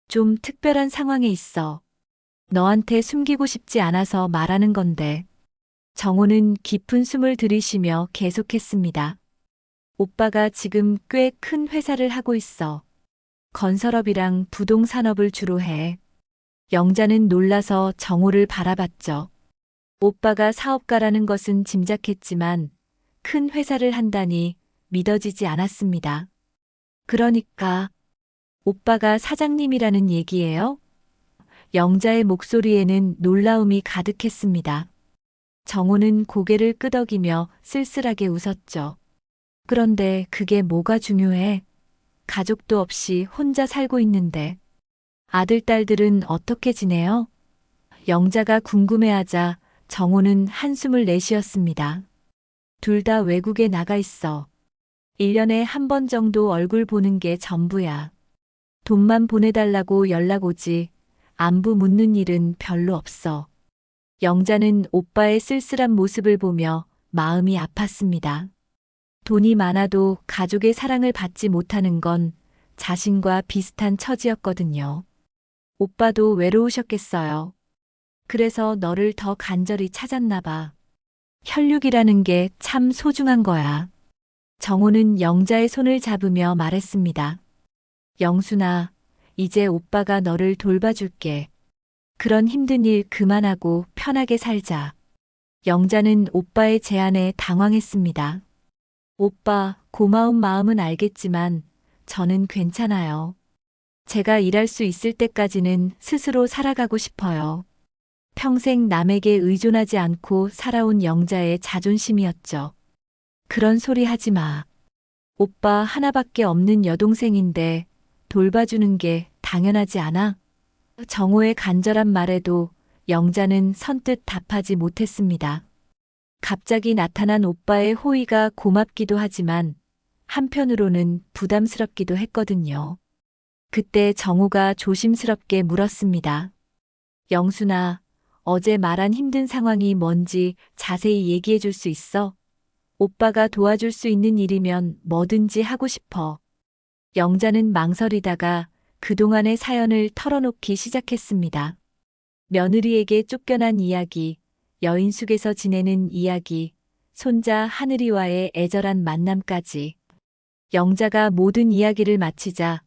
좀 특별한 상황에 있어. 너한테 숨기고 싶지 않아서 말하는 건데. 정호는 깊은 숨을 들이쉬며 계속했습니다. 오빠가 지금 꽤 큰 회사를 하고 있어. 건설업이랑 부동산업을 주로 해. 영자는 놀라서 정호를 바라봤죠. 오빠가 사업가라는 것은 짐작했지만 큰 회사를 한다니 믿어지지 않았습니다. 그러니까 오빠가 사장님이라는 얘기예요? 영자의 목소리에는 놀라움이 가득했습니다. 정호는 고개를 끄덕이며 쓸쓸하게 웃었죠. 그런데 그게 뭐가 중요해? 가족도 없이 혼자 살고 있는데. 아들, 딸들은 어떻게 지내요? 영자가 궁금해하자 정호는 한숨을 내쉬었습니다. 둘 다 외국에 나가 있어. 1년에 한 번 정도 얼굴 보는 게 전부야. 돈만 보내달라고 연락 오지 안부 묻는 일은 별로 없어. 영자는 오빠의 쓸쓸한 모습을 보며 마음이 아팠습니다. 돈이 많아도 가족의 사랑을 받지 못하는 건 자신과 비슷한 처지였거든요. 오빠도 외로우셨겠어요. 그래서 너를 더 간절히 찾았나 봐. 혈육이라는 게 참 소중한 거야. 정호는 영자의 손을 잡으며 말했습니다. 영순아, 이제 오빠가 너를 돌봐줄게. 그런 힘든 일 그만하고 편하게 살자. 영자는 오빠의 제안에 당황했습니다. 오빠, 고마운 마음은 알겠지만 저는 괜찮아요. 제가 일할 수 있을 때까지는 스스로 살아가고 싶어요. 평생 남에게 의존하지 않고 살아온 영자의 자존심이었죠. 그런 소리 하지 마. 오빠 하나밖에 없는 여동생인데 돌봐주는 게 당연하지 않아? 정호의 간절한 말에도 영자는 선뜻 답하지 못했습니다. 갑자기 나타난 오빠의 호의가 고맙기도 하지만 한편으로는 부담스럽기도 했거든요. 그때 정호가 조심스럽게 물었습니다. 영순아, 어제 말한 힘든 상황이 뭔지 자세히 얘기해 줄 수 있어? 오빠가 도와줄 수 있는 일이면 뭐든지 하고 싶어. 영자는 망설이다가 그동안의 사연을 털어놓기 시작했습니다. 며느리에게 쫓겨난 이야기, 여인숙에서 지내는 이야기, 손자 하늘이와의 애절한 만남까지. 영자가 모든 이야기를 마치자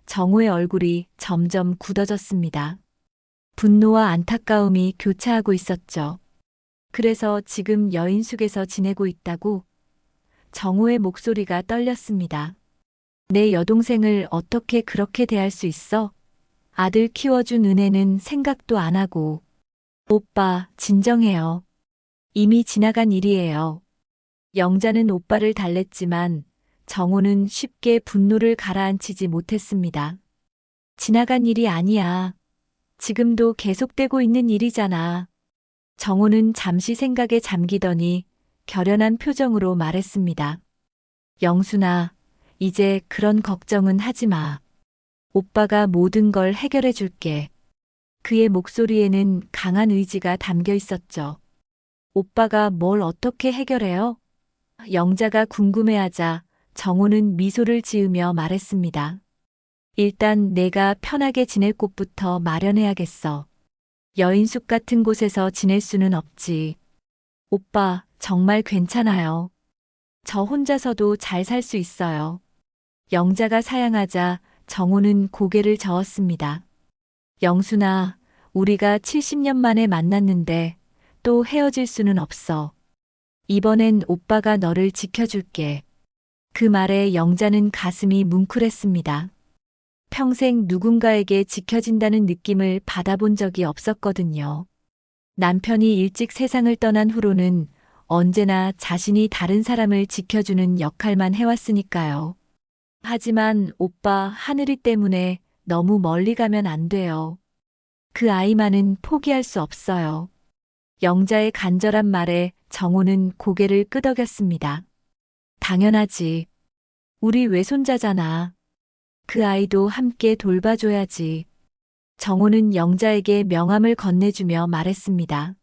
정호의 얼굴이 점점 굳어졌습니다. 분노와 안타까움이 교차하고 있었죠. 그래서 지금 여인숙에서 지내고 있다고? 정호의 목소리가 떨렸습니다. 내 여동생을 어떻게 그렇게 대할 수 있어? 아들 키워준 은혜는 생각도 안 하고. 오빠, 진정해요. 이미 지나간 일이에요. 영자는 오빠를 달랬지만 정호는 쉽게 분노를 가라앉히지 못했습니다. 지나간 일이 아니야. 지금도 계속되고 있는 일이잖아. 정호는 잠시 생각에 잠기더니 결연한 표정으로 말했습니다. 영순아, 이제 그런 걱정은 하지 마. 오빠가 모든 걸 해결해 줄게. 그의 목소리에는 강한 의지가 담겨 있었죠. 오빠가 뭘 어떻게 해결해요? 영자가 궁금해하자 정호는 미소를 지으며 말했습니다. 일단 내가 편하게 지낼 곳부터 마련해야겠어. 여인숙 같은 곳에서 지낼 수는 없지. 오빠, 정말 괜찮아요. 저 혼자서도 잘 살 수 있어요. 영자가 사양하자 정호는 고개를 저었습니다. 영순아, 우리가 70년 만에 만났는데 또 헤어질 수는 없어. 이번엔 오빠가 너를 지켜줄게. 그 말에 영자는 가슴이 뭉클했습니다. 평생 누군가에게 지켜진다는 느낌을 받아본 적이 없었거든요. 남편이 일찍 세상을 떠난 후로는 언제나 자신이 다른 사람을 지켜주는 역할만 해왔으니까요. 하지만 오빠 하늘이 때문에 너무 멀리 가면 안 돼요. 그 아이만은 포기할 수 없어요. 영자의 간절한 말에 정호는 고개를 끄덕였습니다. 당연하지. 우리 외손자잖아. 그 아이도 함께 돌봐줘야지. 정호는 영자에게 명함을 건네주며 말했습니다.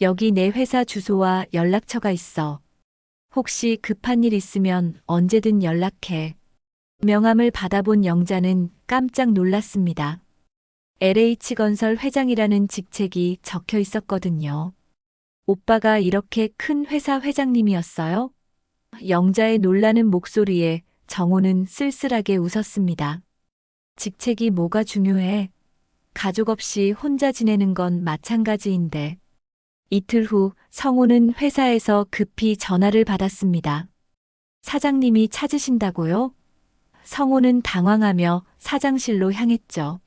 여기 내 회사 주소와 연락처가 있어. 혹시 급한 일 있으면 언제든 연락해. 명함을 받아본 영자는 깜짝 놀랐습니다. LH건설 회장이라는 직책이 적혀 있었거든요. 오빠가 이렇게 큰 회사 회장님이었어요? 영자의 놀라는 목소리에 정호는 쓸쓸하게 웃었습니다. 직책이 뭐가 중요해? 가족 없이 혼자 지내는 건 마찬가지인데. 이틀 후 성호는 회사에서 급히 전화를 받았습니다. 사장님이 찾으신다고요? 성호는 당황하며 사장실로 향했죠.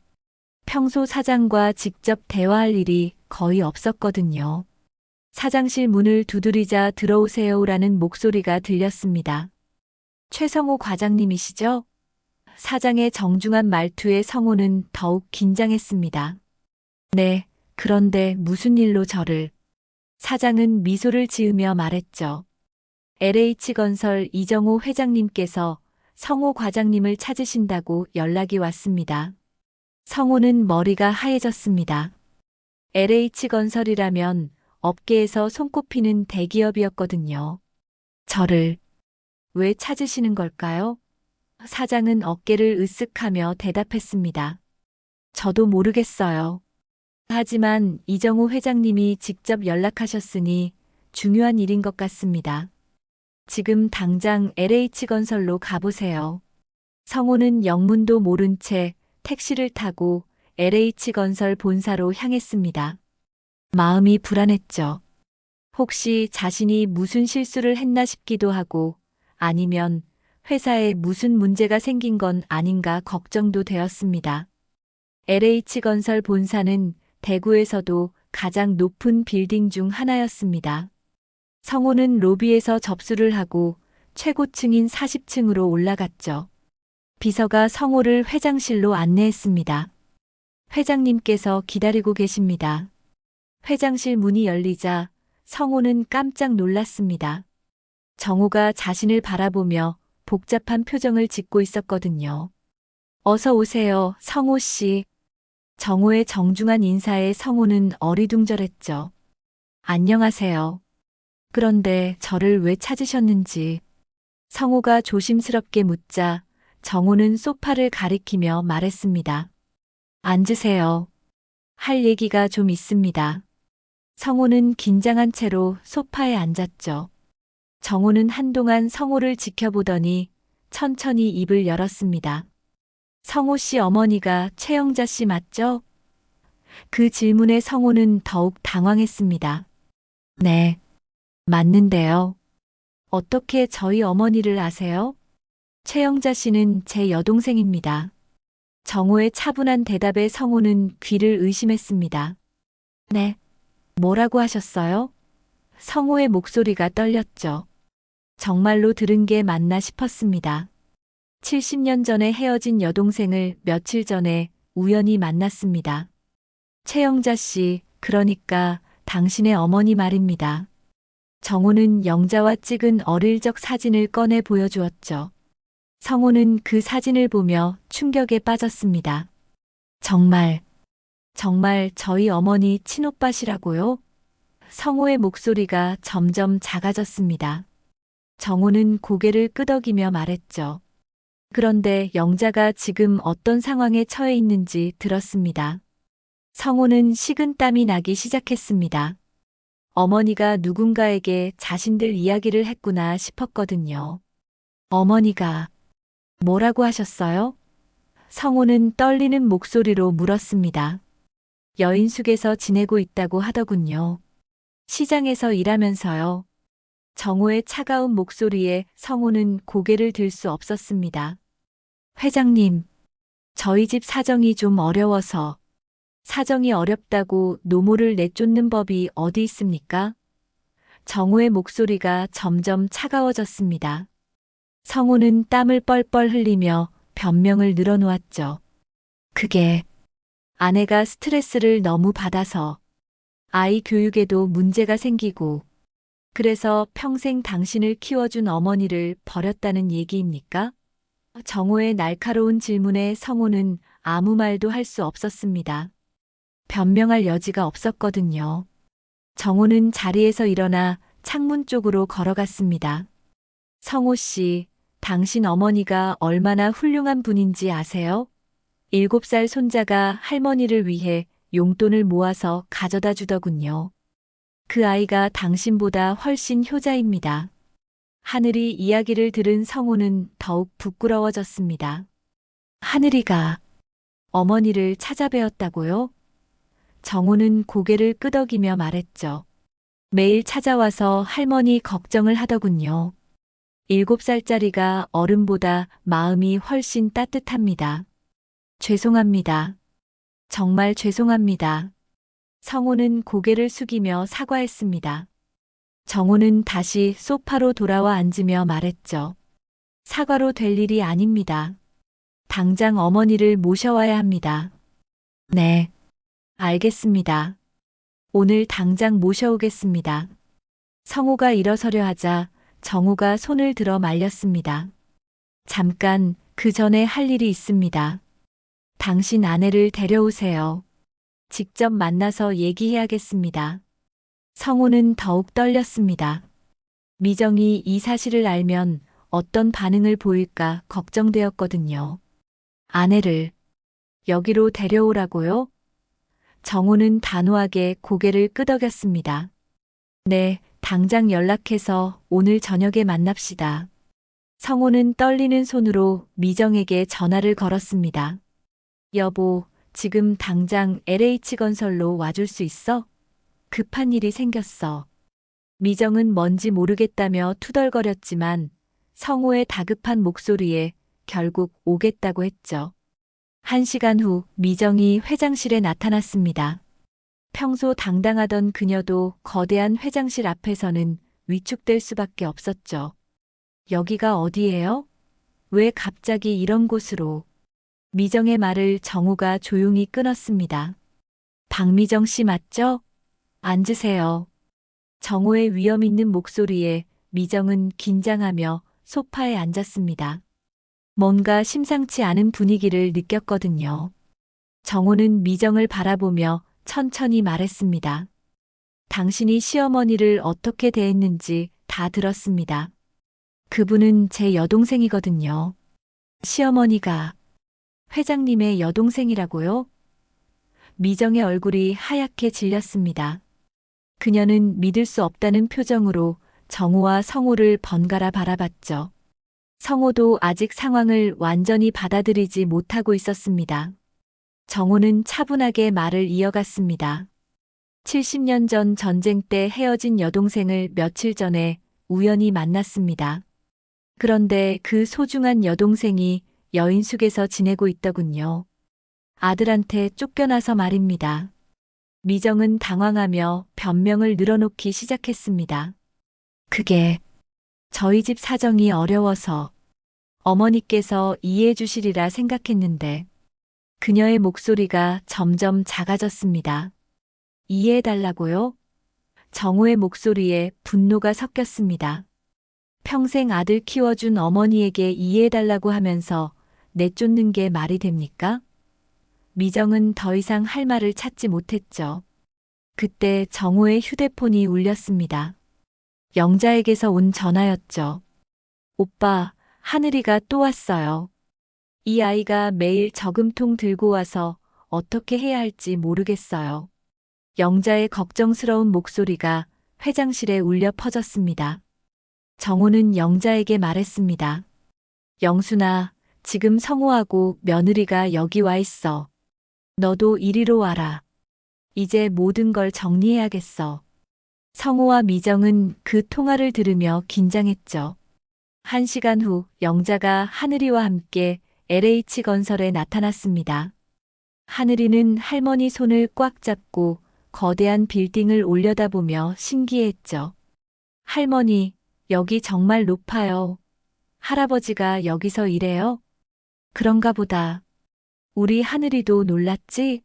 평소 사장과 직접 대화할 일이 거의 없었거든요. 사장실 문을 두드리자 들어오세요라는 목소리가 들렸습니다. 최성호 과장님이시죠? 사장의 정중한 말투에 성호는 더욱 긴장했습니다. 네, 그런데 무슨 일로 저를? 사장은 미소를 지으며 말했죠. LH건설 이정호 회장님께서 성호 과장님을 찾으신다고 연락이 왔습니다. 성호는 머리가 하얘졌습니다. LH건설이라면 업계에서 손꼽히는 대기업이었거든요. 저를 왜 찾으시는 걸까요? 사장은 어깨를 으쓱하며 대답했습니다. 저도 모르겠어요. 하지만 이정호 회장님이 직접 연락하셨으니 중요한 일인 것 같습니다. 지금 당장 LH건설로 가보세요. 성호는 영문도 모른 채 택시를 타고 LH건설 본사로 향했습니다. 마음이 불안했죠. 혹시 자신이 무슨 실수를 했나 싶기도 하고 아니면 회사에 무슨 문제가 생긴 건 아닌가 걱정도 되었습니다. LH건설 본사는 대구에서도 가장 높은 빌딩 중 하나였습니다. 성호는 로비에서 접수를 하고 최고층인 40층으로 올라갔죠. 비서가 성호를 회장실로 안내했습니다. 회장님께서 기다리고 계십니다. 회장실 문이 열리자 성호는 깜짝 놀랐습니다. 정호가 자신을 바라보며 복잡한 표정을 짓고 있었거든요. 어서 오세요, 성호 씨. 정호의 정중한 인사에 성호는 어리둥절했죠. 안녕하세요. 그런데 저를 왜 찾으셨는지. 성호가 조심스럽게 묻자 정호는 소파를 가리키며 말했습니다. 앉으세요. 할 얘기가 좀 있습니다. 성호는 긴장한 채로 소파에 앉았죠. 정호는 한동안 성호를 지켜보더니 천천히 입을 열었습니다. 성호 씨 어머니가 최영자 씨 맞죠? 그 질문에 성호는 더욱 당황했습니다. 네, 맞는데요. 어떻게 저희 어머니를 아세요? 최영자 씨는 제 여동생입니다. 정호의 차분한 대답에 성호는 귀를 의심했습니다. 네, 뭐라고 하셨어요? 성호의 목소리가 떨렸죠. 정말로 들은 게 맞나 싶었습니다. 70년 전에 헤어진 여동생을 며칠 전에 우연히 만났습니다. 최영자 씨, 그러니까 당신의 어머니 말입니다. 정호는 영자와 찍은 어릴 적 사진을 꺼내 보여주었죠. 성호는 그 사진을 보며 충격에 빠졌습니다. 정말 저희 어머니 친오빠시라고요? 성호의 목소리가 점점 작아졌습니다. 정호는 고개를 끄덕이며 말했죠. 그런데 영자가 지금 어떤 상황에 처해 있는지 들었습니다. 성호는 식은땀이 나기 시작했습니다. 어머니가 누군가에게 자신들 이야기를 했구나 싶었거든요. 어머니가 뭐라고 하셨어요? 성호는 떨리는 목소리로 물었습니다. 여인숙에서 지내고 있다고 하더군요. 시장에서 일하면서요. 정호의 차가운 목소리에 성호는 고개를 들 수 없었습니다. 회장님, 저희 집 사정이 좀 어려워서. 사정이 어렵다고 노모를 내쫓는 법이 어디 있습니까? 정호의 목소리가 점점 차가워졌습니다. 성호는 땀을 뻘뻘 흘리며 변명을 늘어놓았죠. 그게 아내가 스트레스를 너무 받아서 아이 교육에도 문제가 생기고 그래서 평생 당신을 키워준 어머니를 버렸다는 얘기입니까? 정호의 날카로운 질문에 성호는 아무 말도 할 수 없었습니다. 변명할 여지가 없었거든요. 정호는 자리에서 일어나 창문 쪽으로 걸어갔습니다. 성호 씨, 당신 어머니가 얼마나 훌륭한 분인지 아세요? 7살 손자가 할머니를 위해 용돈을 모아서 가져다 주더군요. 그 아이가 당신보다 훨씬 효자입니다. 하늘이 이야기를 들은 성호는 더욱 부끄러워졌습니다. 하늘이가 어머니를 찾아뵈었다고요? 정호는 고개를 끄덕이며 말했죠. 매일 찾아와서 할머니 걱정을 하더군요. 7살짜리가 어른보다 마음이 훨씬 따뜻합니다. 죄송합니다. 정말 죄송합니다. 성호는 고개를 숙이며 사과했습니다. 정호는 다시 소파로 돌아와 앉으며 말했죠. 사과로 될 일이 아닙니다. 당장 어머니를 모셔와야 합니다. 네, 알겠습니다. 오늘 당장 모셔오겠습니다. 성호가 일어서려 하자 정호가 손을 들어 말렸습니다. 잠깐, 그 전에 할 일이 있습니다. 당신 아내를 데려오세요. 직접 만나서 얘기해야겠습니다. 성호는 더욱 떨렸습니다. 미정이 이 사실을 알면 어떤 반응을 보일까 걱정되었거든요. 아내를 여기로 데려오라고요? 정호는 단호하게 고개를 끄덕였습니다. 네, 당장 연락해서 오늘 저녁에 만납시다. 성호는 떨리는 손으로 미정에게 전화를 걸었습니다. 여보, 지금 당장 LH건설로 와줄 수 있어? 급한 일이 생겼어. 미정은 뭔지 모르겠다며 투덜거렸지만 성호의 다급한 목소리에 결국 오겠다고 했죠. 1시간 후 미정이 회장실에 나타났습니다. 평소 당당하던 그녀도 거대한 회장실 앞에서는 위축될 수밖에 없었죠. 여기가 어디예요? 왜 갑자기 이런 곳으로? 미정의 말을 정우가 조용히 끊었습니다. 박미정 씨 맞죠? 앉으세요. 정우의 위험 있는 목소리에 미정은 긴장하며 소파에 앉았습니다. 뭔가 심상치 않은 분위기를 느꼈거든요. 정우는 미정을 바라보며 천천히 말했습니다. 당신이 시어머니를 어떻게 대했는지 다 들었습니다. 그분은 제 여동생이거든요. 시어머니가 회장님의 여동생이라고요? 미정의 얼굴이 하얗게 질렸습니다. 그녀는 믿을 수 없다는 표정으로 정우와 성호를 번갈아 바라봤죠. 성호도 아직 상황을 완전히 받아들이지 못하고 있었습니다. 정우는 차분하게 말을 이어갔습니다. 70년 전 전쟁 때 헤어진 여동생을 며칠 전에 우연히 만났습니다. 그런데 그 소중한 여동생이 여인숙에서 지내고 있더군요. 아들한테 쫓겨나서 말입니다. 미정은 당황하며 변명을 늘어놓기 시작했습니다. 그게 저희 집 사정이 어려워서 어머니께서 이해해 주시리라 생각했는데 그녀의 목소리가 점점 작아졌습니다. 이해해 달라고요? 정우의 목소리에 분노가 섞였습니다. 평생 아들 키워준 어머니에게 이해해 달라고 하면서 내쫓는 게 말이 됩니까? 미정은 더 이상 할 말을 찾지 못했죠. 그때 정우의 휴대폰이 울렸습니다. 영자에게서 온 전화였죠. 오빠, 하늘이가 또 왔어요. 이 아이가 매일 저금통 들고 와서 어떻게 해야 할지 모르겠어요. 영자의 걱정스러운 목소리가 회장실에 울려 퍼졌습니다. 정우는 영자에게 말했습니다. 영순아, 지금 성우하고 며느리가 여기 와 있어. 너도 이리로 와라. 이제 모든 걸 정리해야겠어. 성우와 미정은 그 통화를 들으며 긴장했죠. 1시간 후 영자가 하늘이와 함께 LH건설에 나타났습니다. 하늘이는 할머니 손을 꽉 잡고 거대한 빌딩을 올려다보며 신기해했죠. 할머니, 여기 정말 높아요. 할아버지가 여기서 일해요? 그런가 보다. 우리 하늘이도 놀랐지?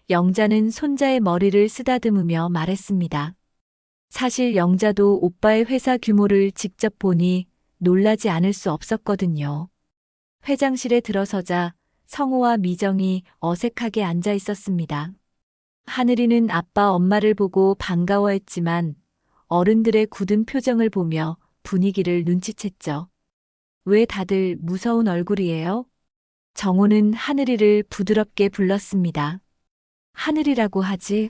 영자는 손자의 머리를 쓰다듬으며 말했습니다. 사실 영자도 오빠의 회사 규모를 직접 보니 놀라지 않을 수 없었거든요. 회장실에 들어서자 성우와 미정이 어색하게 앉아 있었습니다. 하늘이는 아빠 엄마를 보고 반가워했지만 어른들의 굳은 표정을 보며 분위기를 눈치챘죠. 왜 다들 무서운 얼굴이에요? 정호는 하늘이를 부드럽게 불렀습니다. 하늘이라고 하지?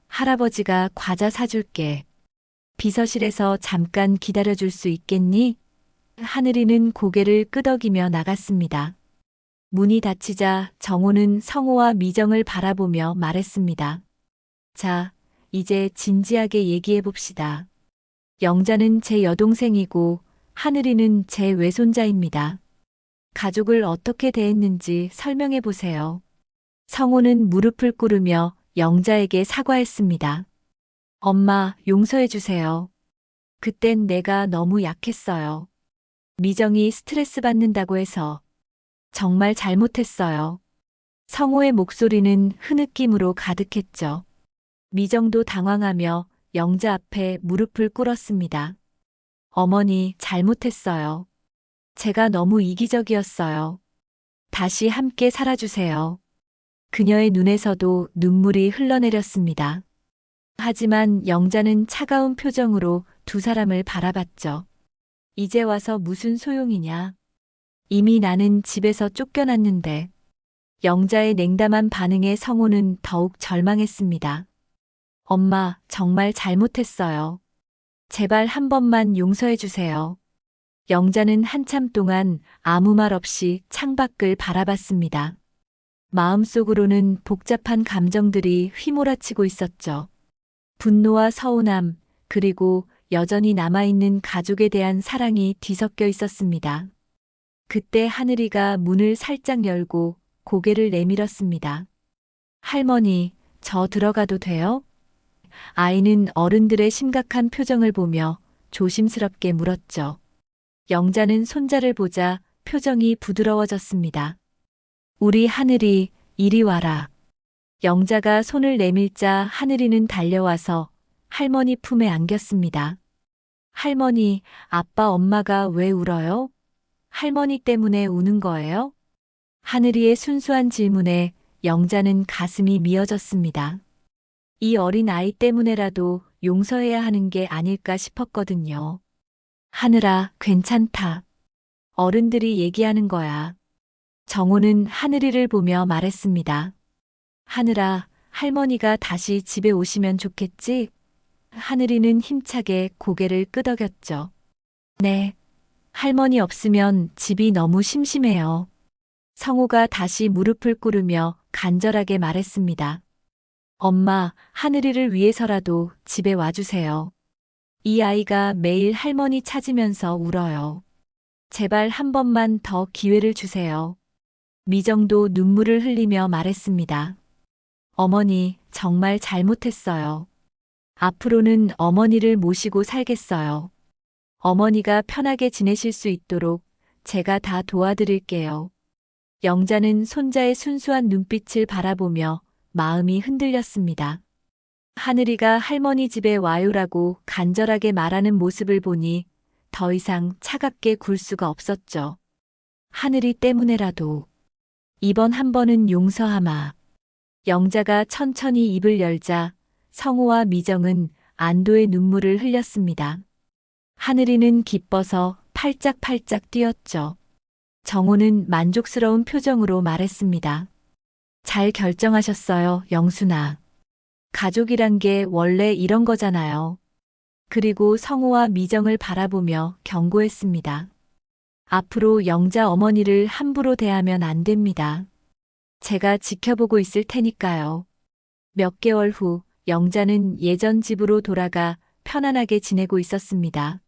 할아버지가 과자 사줄게. 비서실에서 잠깐 기다려줄 수 있겠니? 하늘이는 고개를 끄덕이며 나갔습니다. 문이 닫히자 정호는 성호와 미정을 바라보며 말했습니다. 자, 이제 진지하게 얘기해봅시다. 영자는 제 여동생이고 하늘이는 제 외손자입니다. 가족을 어떻게 대했는지 설명해보세요. 성호는 무릎을 꿇으며 영자에게 사과했습니다. 엄마, 용서해주세요. 그땐 내가 너무 약했어요. 미정이 스트레스 받는다고 해서 정말 잘못했어요. 성호의 목소리는 흐느낌으로 가득했죠. 미정도 당황하며 영자 앞에 무릎을 꿇었습니다. 어머니, 잘못했어요. 제가 너무 이기적이었어요. 다시 함께 살아주세요. 그녀의 눈에서도 눈물이 흘러내렸습니다. 하지만 영자는 차가운 표정으로 두 사람을 바라봤죠. 이제 와서 무슨 소용이냐. 이미 나는 집에서 쫓겨났는데. 영자의 냉담한 반응에 성호는 더욱 절망했습니다. 엄마, 정말 잘못했어요. 제발 한 번만 용서해 주세요. 영자는 한참 동안 아무 말 없이 창밖을 바라봤습니다. 마음속으로는 복잡한 감정들이 휘몰아치고 있었죠. 분노와 서운함, 그리고 여전히 남아있는 가족에 대한 사랑이 뒤섞여 있었습니다. 그때 하늘이가 문을 살짝 열고 고개를 내밀었습니다. 할머니, 저 들어가도 돼요? 아이는 어른들의 심각한 표정을 보며 조심스럽게 물었죠. 영자는 손자를 보자 표정이 부드러워졌습니다. 우리 하늘이, 이리 와라. 영자가 손을 내밀자 하늘이는 달려와서 할머니 품에 안겼습니다. 할머니, 아빠 엄마가 왜 울어요? 할머니 때문에 우는 거예요? 하늘이의 순수한 질문에 영자는 가슴이 미어졌습니다. 이 어린 아이 때문에라도 용서해야 하는 게 아닐까 싶었거든요. 하늘아, 괜찮다. 어른들이 얘기하는 거야. 정호는 하늘이를 보며 말했습니다. 하늘아, 할머니가 다시 집에 오시면 좋겠지? 하늘이는 힘차게 고개를 끄덕였죠. 네. 할머니 없으면 집이 너무 심심해요. 성호가 다시 무릎을 꿇으며 간절하게 말했습니다. 엄마, 하늘이를 위해서라도 집에 와주세요. 이 아이가 매일 할머니 찾으면서 울어요. 제발 한 번만 더 기회를 주세요. 미정도 눈물을 흘리며 말했습니다. 어머니, 정말 잘못했어요. 앞으로는 어머니를 모시고 살겠어요. 어머니가 편하게 지내실 수 있도록 제가 다 도와드릴게요. 영자는 손자의 순수한 눈빛을 바라보며 마음이 흔들렸습니다. 하늘이가 할머니 집에 와요라고 간절하게 말하는 모습을 보니 더 이상 차갑게 굴 수가 없었죠. 하늘이 때문에라도 이번 한 번은 용서하마. 영자가 천천히 입을 열자 성호와 미정은 안도의 눈물을 흘렸습니다. 하늘이는 기뻐서 팔짝팔짝 뛰었죠. 정호는 만족스러운 표정으로 말했습니다. 잘 결정하셨어요, 영순아. 가족이란 게 원래 이런 거잖아요. 그리고 성호와 미정을 바라보며 경고했습니다. 앞으로 영자 어머니를 함부로 대하면 안 됩니다. 제가 지켜보고 있을 테니까요. 몇 개월 후 영자는 예전 집으로 돌아가 편안하게 지내고 있었습니다.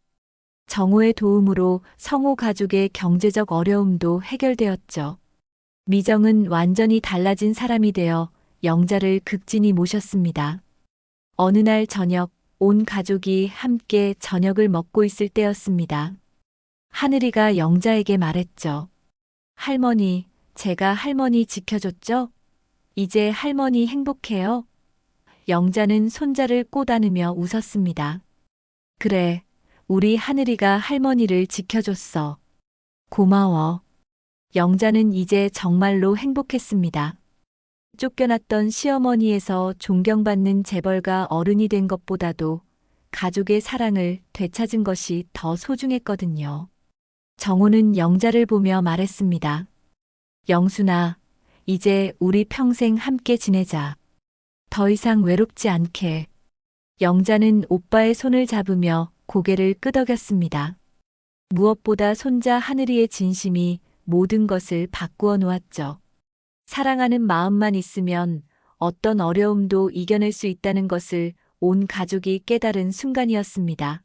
정호의 도움으로 성호 가족의 경제적 어려움도 해결되었죠. 미정은 완전히 달라진 사람이 되어 영자를 극진히 모셨습니다. 어느 날 저녁, 온 가족이 함께 저녁을 먹고 있을 때였습니다. 하늘이가 영자에게 말했죠. 할머니, 제가 할머니 지켜줬죠? 이제 할머니 행복해요? 영자는 손자를 꼭 안으며 웃었습니다. 그래, 우리 하늘이가 할머니를 지켜줬어. 고마워. 영자는 이제 정말로 행복했습니다. 쫓겨났던 시어머니에서 존경받는 재벌가 어른이 된 것보다도 가족의 사랑을 되찾은 것이 더 소중했거든요. 정호는 영자를 보며 말했습니다. 영순아, 이제 우리 평생 함께 지내자. 더 이상 외롭지 않게. 영자는 오빠의 손을 잡으며 고개를 끄덕였습니다. 무엇보다 손자 하늘이의 진심이 모든 것을 바꾸어 놓았죠. 사랑하는 마음만 있으면 어떤 어려움도 이겨낼 수 있다는 것을 온 가족이 깨달은 순간이었습니다.